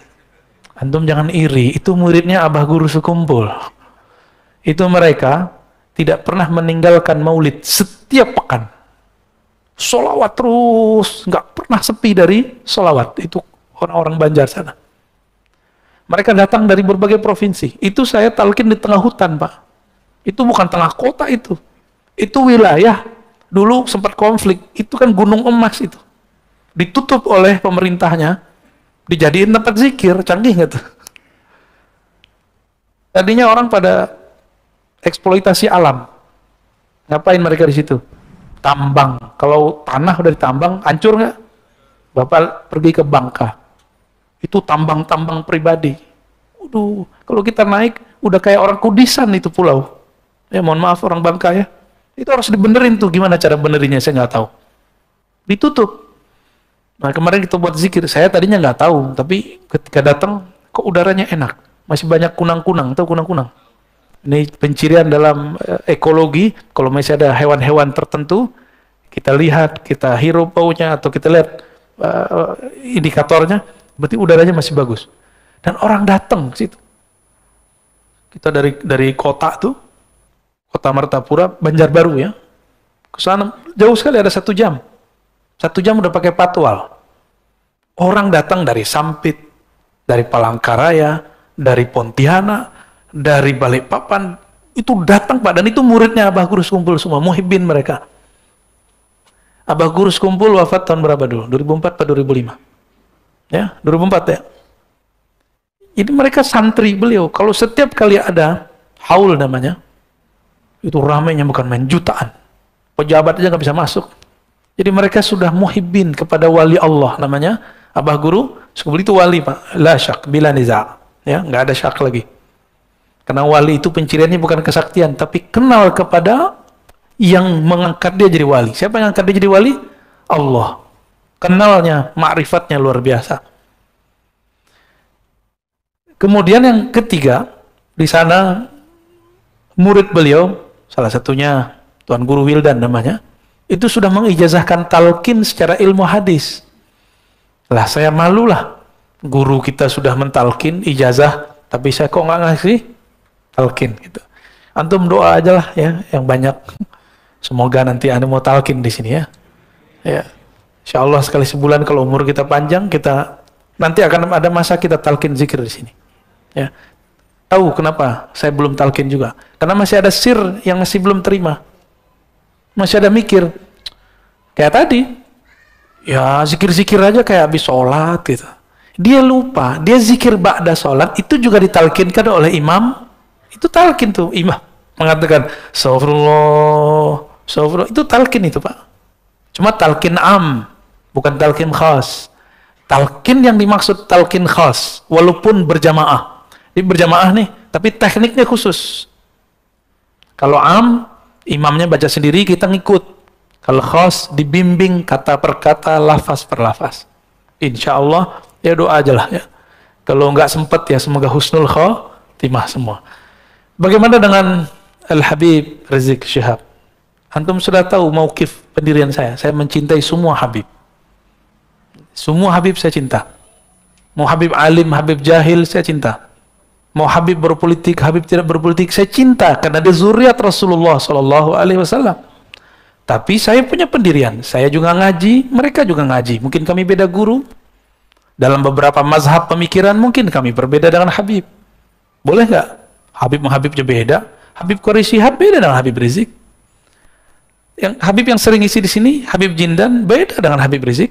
Antum jangan iri, itu muridnya Abah Guru Sekumpul. Itu mereka tidak pernah meninggalkan maulid setiap pekan. Sholawat terus, nggak pernah sepi dari sholawat. Itu orang-orang Banjar sana. Mereka datang dari berbagai provinsi. Itu saya talkin di tengah hutan, Pak. Itu bukan tengah kota itu. Itu wilayah. Dulu sempat konflik. Itu kan gunung emas itu. Ditutup oleh pemerintahnya. Dijadiin tempat zikir. Canggih nggak tuh? Tadinya orang pada eksploitasi alam. Ngapain mereka di situ? Tambang. Kalau tanah udah ditambang, hancur nggak? Bapak pergi ke Bangka. Itu tambang-tambang pribadi. Waduh, kalau kita naik, udah kayak orang Kudisan itu pulau. Ya mohon maaf orang Bangka ya. Itu harus dibenerin tuh, gimana cara benerinnya saya nggak tahu. Ditutup. Nah kemarin kita buat zikir, saya tadinya nggak tahu, tapi ketika datang, kok udaranya enak. Masih banyak kunang-kunang, tahu kunang-kunang? Ini pencirian dalam ekologi, kalau masih ada hewan-hewan tertentu, kita lihat, kita hirup baunya, atau kita lihat indikatornya, berarti udaranya masih bagus. Dan orang datang ke situ. Kita dari kota tuh, kota Martapura, Banjarbaru ya, ke sana jauh sekali, ada 1 jam. 1 jam udah pakai patwal. Orang datang dari Sampit, dari Palangkaraya, dari Pontianak, dari Balikpapan, itu datang Pak, dan itu muridnya Abah Guru Sekumpul semua, muhibbin mereka. Abah Guru Sekumpul wafat tahun berapa dulu? 2004 atau 2005? Ya, 2004 ya. Jadi mereka santri beliau. Kalau setiap kali ada haul namanya, itu ramainya bukan main, jutaan. Pejabat aja nggak bisa masuk. Jadi mereka sudah muhibbin kepada wali Allah namanya. Abah Guru Sekumpul itu wali Pak. La syak, bila niza. Ya, nggak ada syak lagi. Karena wali itu penciriannya bukan kesaktian, tapi kenal kepada yang mengangkat dia jadi wali. Siapa yang angkat dia jadi wali? Allah. Kenalnya, ma'rifatnya luar biasa. Kemudian yang ketiga, di sana murid beliau, salah satunya Tuan Guru Wildan namanya, itu sudah mengijazahkan talqin secara ilmu hadis. Lah saya malulah, guru kita sudah mentalkin ijazah, tapi saya kok nggak ngasih talqin gitu. Antum doa aja lah ya, yang banyak. Semoga nanti anda mau talqin di sini ya. Ya. Insya Allah sekali sebulan kalau umur kita panjang, kita nanti akan ada masa kita talqin zikir di sini. Ya. Tahu kenapa saya belum talqin juga? Karena masih ada sir yang masih belum terima. Masih ada mikir. Kayak tadi, ya zikir-zikir aja kayak habis sholat gitu. Dia lupa, dia zikir ba'da sholat, itu juga ditalkinkan oleh imam. Itu talqin tuh, imam mengatakan, Astagfirullah, itu talqin itu Pak. Cuma talqin am, bukan talqin khas. Talqin yang dimaksud talqin khas, walaupun berjamaah. Ini berjamaah nih, tapi tekniknya khusus. Kalau am, imamnya baca sendiri, kita ngikut. Kalau khas, dibimbing kata per kata, lafaz per lafaz. Insya Allah, ya doa aja lah ya. Kalau nggak sempat ya, semoga husnul khotimah semua. Bagaimana dengan Al-Habib Rizik Syihab? Antum sudah tahu mauqif pendirian saya. Saya mencintai semua Habib. Semua Habib saya cinta. Mau Habib alim, Habib jahil, saya cinta. Mau Habib berpolitik, Habib tidak berpolitik, saya cinta karena dia zuriat Rasulullah SAW. Tapi saya punya pendirian. Saya juga ngaji, mereka juga ngaji. Mungkin kami beda guru. Dalam beberapa mazhab pemikiran mungkin kami berbeda dengan Habib. Boleh nggak? Habibnya beda. Habib Quraisy Shihab beda dengan Habib Rizik. Yang Habib yang sering isi di sini, Habib Jindan beda dengan Habib Rizik.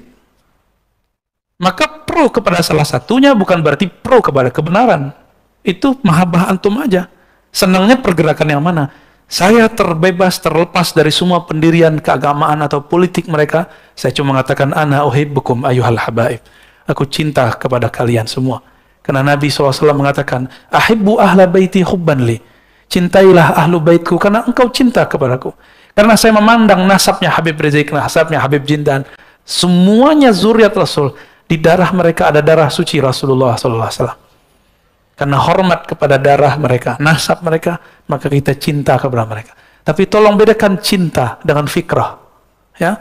Maka pro kepada salah satunya bukan berarti pro kepada kebenaran. Itu mahabbah antum aja. Senangnya pergerakan yang mana? Saya terbebas, terlepas dari semua pendirian keagamaan atau politik mereka. Saya cuma mengatakan, ana uhibbukum ayyuhal habaib. Aku cinta kepada kalian semua. Karena Nabi SAW mengatakan, ahibbu ahla baiti hubban li. Cintailah ahlu baitku karena engkau cinta kepadaku. Karena saya memandang nasabnya Habib Rizik, nasabnya Habib Jindan, semuanya zuriat Rasul. Di darah mereka ada darah suci Rasulullah SAW. Karena hormat kepada darah mereka, nasab mereka, maka kita cinta kepada mereka. Tapi tolong bedakan cinta dengan fikrah. Ya,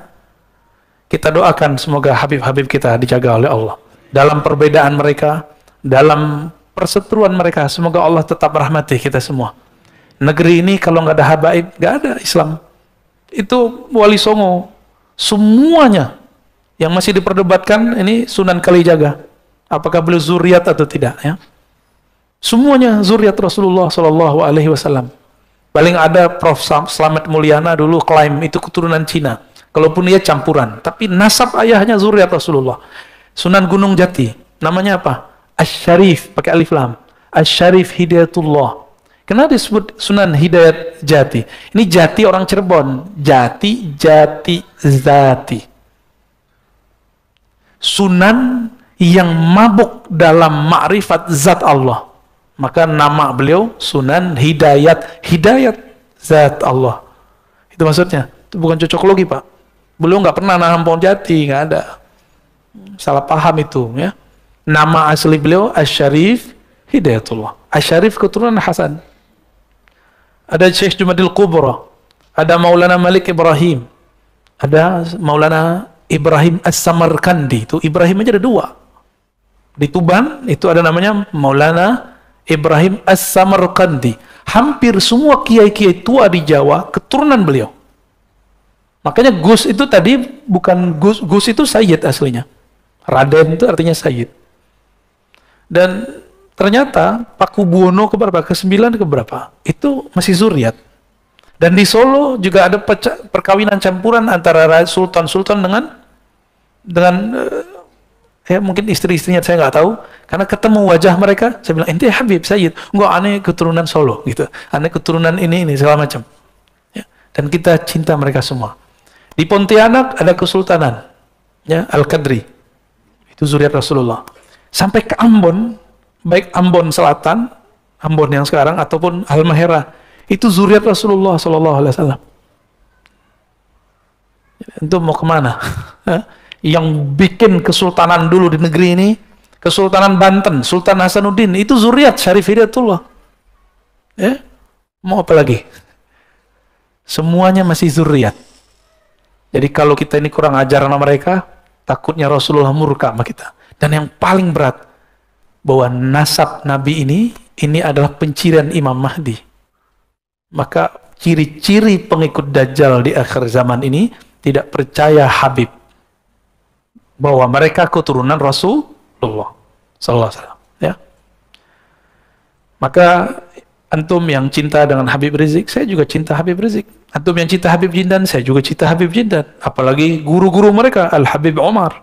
kita doakan semoga Habib-Habib kita dijaga oleh Allah. Dalam perbedaan mereka, dalam perseteruan mereka, semoga Allah tetap rahmati kita semua. Negeri ini kalau nggak ada habaib, nggak ada Islam. Itu Wali Songo, semuanya yang masih diperdebatkan ini Sunan Kalijaga. Apakah beliau zuriat atau tidak? Ya, semuanya zuriat Rasulullah Shallallahu Alaihi Wasallam. Paling ada Prof. Slamet Mulyana dulu klaim itu keturunan Cina. Kalaupun dia campuran, tapi nasab ayahnya zuriat Rasulullah. Sunan Gunung Jati, namanya apa? Asy-Syarif, pakai alif lam. Asy-Syarif Hidayatullah. Kenapa disebut Sunan Hidayat Jati? Ini Jati orang Cirebon. Jati, Jati, Zati. Sunan yang mabuk dalam ma'rifat zat Allah. Maka nama beliau Sunan Hidayat. Hidayat zat Allah. Itu maksudnya. Itu bukan cocok logi, Pak. Beliau nggak pernah nanam pohon jati, nggak ada. Salah paham itu, ya. Nama asli beliau Asy-Syarif Hidayatullah. Asy-Syarif keturunan Hasan. Ada Syekh Jumadil Kubra, ada Maulana Malik Ibrahim, ada Maulana Ibrahim As-Samarkandi. Itu Ibrahim aja ada dua. Di Tuban itu ada namanya Maulana Ibrahim As-Samarkandi. Hampir semua kiai-kiai tua di Jawa keturunan beliau. Makanya Gus itu tadi bukan Gus, Gus itu Sayyid aslinya. Raden itu artinya Sayyid. Dan ternyata Paku Buwono keberapa? Ke-9 keberapa? Itu masih zuriat. Dan di Solo juga ada perkawinan campuran antara sultan-sultan dengan ya mungkin istri-istrinya saya nggak tahu, karena ketemu wajah mereka, saya bilang ente Habib Sayyid, enggak, aneh keturunan Solo gitu, aneh keturunan ini segala macam. Ya, dan kita cinta mereka semua. Di Pontianak ada kesultanan, ya Al-Qadri, itu zuriat Rasulullah. Sampai ke Ambon, baik Ambon Selatan, Ambon yang sekarang ataupun Halmahera, itu zuriat Rasulullah Sallallahu Alaihi Wasallam. Itu mau kemana? Yang bikin kesultanan dulu di negeri ini, Kesultanan Banten, Sultan Hasanuddin, itu zuriat Syarif Hidayatullah. Ya, mau apa lagi? Semuanya masih zuriat. Jadi kalau kita ini kurang ajar sama mereka, takutnya Rasulullah murka sama kita. Dan yang paling berat, bahwa nasab Nabi ini adalah pencirian Imam Mahdi. Maka ciri-ciri pengikut Dajjal di akhir zaman ini tidak percaya Habib, bahwa mereka keturunan Rasulullah sallallahu alaihi wasallam, ya. Maka antum yang cinta dengan Habib Rizik, saya juga cinta Habib Rizik. Antum yang cinta Habib Jindan, saya juga cinta Habib Jindan. Apalagi guru-guru mereka, Al-Habib Omar,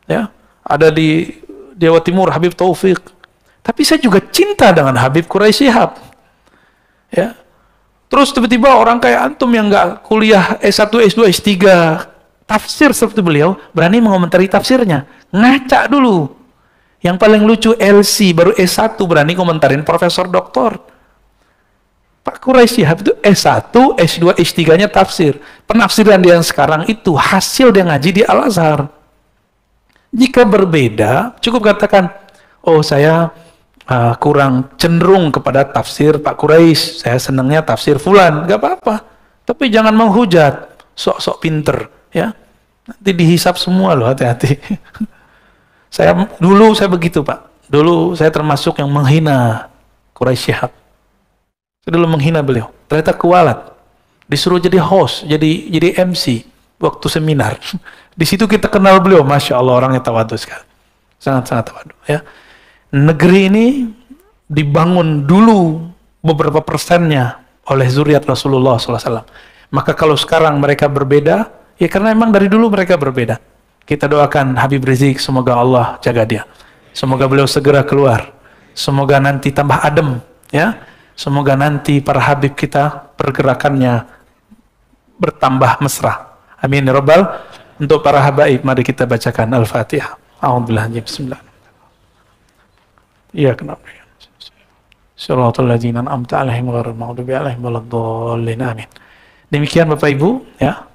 ya. Ada di Jawa Timur Habib Taufik. Tapi saya juga cinta dengan Habib Quraisy Shihab. Ya. Terus tiba-tiba orang kayak antum yang nggak kuliah S1, S2, S3 tafsir seperti beliau, berani mengomentari tafsirnya. Ngaca dulu. Yang paling lucu LC baru S1 berani komentarin profesor doktor. Pak Quraisy Shihab itu S1, S2, S3-nya tafsir. Penafsiran dia yang sekarang itu hasil dia ngaji di Al-Azhar. Jika berbeda, cukup katakan, oh saya kurang cenderung kepada tafsir Pak Quraisy, saya senangnya tafsir fulan, gak apa-apa. Tapi jangan menghujat, sok-sok pinter, ya. Nanti dihisap semua loh, hati-hati. Dulu saya begitu, Pak. Dulu saya termasuk yang menghina Quraisy Shihab. Saya dulu menghina beliau. Ternyata kualat. Disuruh jadi host, jadi MC waktu seminar. Di situ kita kenal beliau, Masya Allah, orangnya tawadhu sekali. Sangat-sangat tawadhu, ya. Negeri ini dibangun dulu beberapa persennya oleh zuriat Rasulullah SAW. Maka kalau sekarang mereka berbeda, ya karena memang dari dulu mereka berbeda. Kita doakan Habib Rizik, semoga Allah jaga dia. Semoga beliau segera keluar. Semoga nanti tambah adem, ya. Semoga nanti para Habib kita pergerakannya bertambah mesra. Amin ya Rabbal. Untuk para habaib, mari kita bacakan Al-Fatihah. A'udzubillahi bismillah. Iya, kenapa? Shiratal ladzina an'amta 'alaihim ghairil maghdubi 'alaihim waladdallin. Amin. Demikian Bapak Ibu, ya.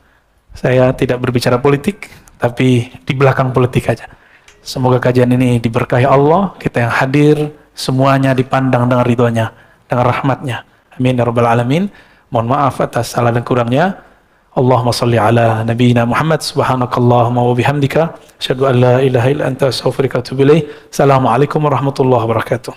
Saya tidak berbicara politik, tapi di belakang politik aja. Semoga kajian ini diberkahi Allah, kita yang hadir, semuanya dipandang dengan ridhonya, dengan rahmatnya. Amin ya rabbal alamin. Mohon maaf atas salah dan kurangnya. Allahumma salli ala nabiyyina Muhammad, subhanakallahumma wa bihamdika, asyhadu an la ilaha illa anta, astaghfiruka wa atubu ilaik. Assalamualaikum warahmatullahi wabarakatuh.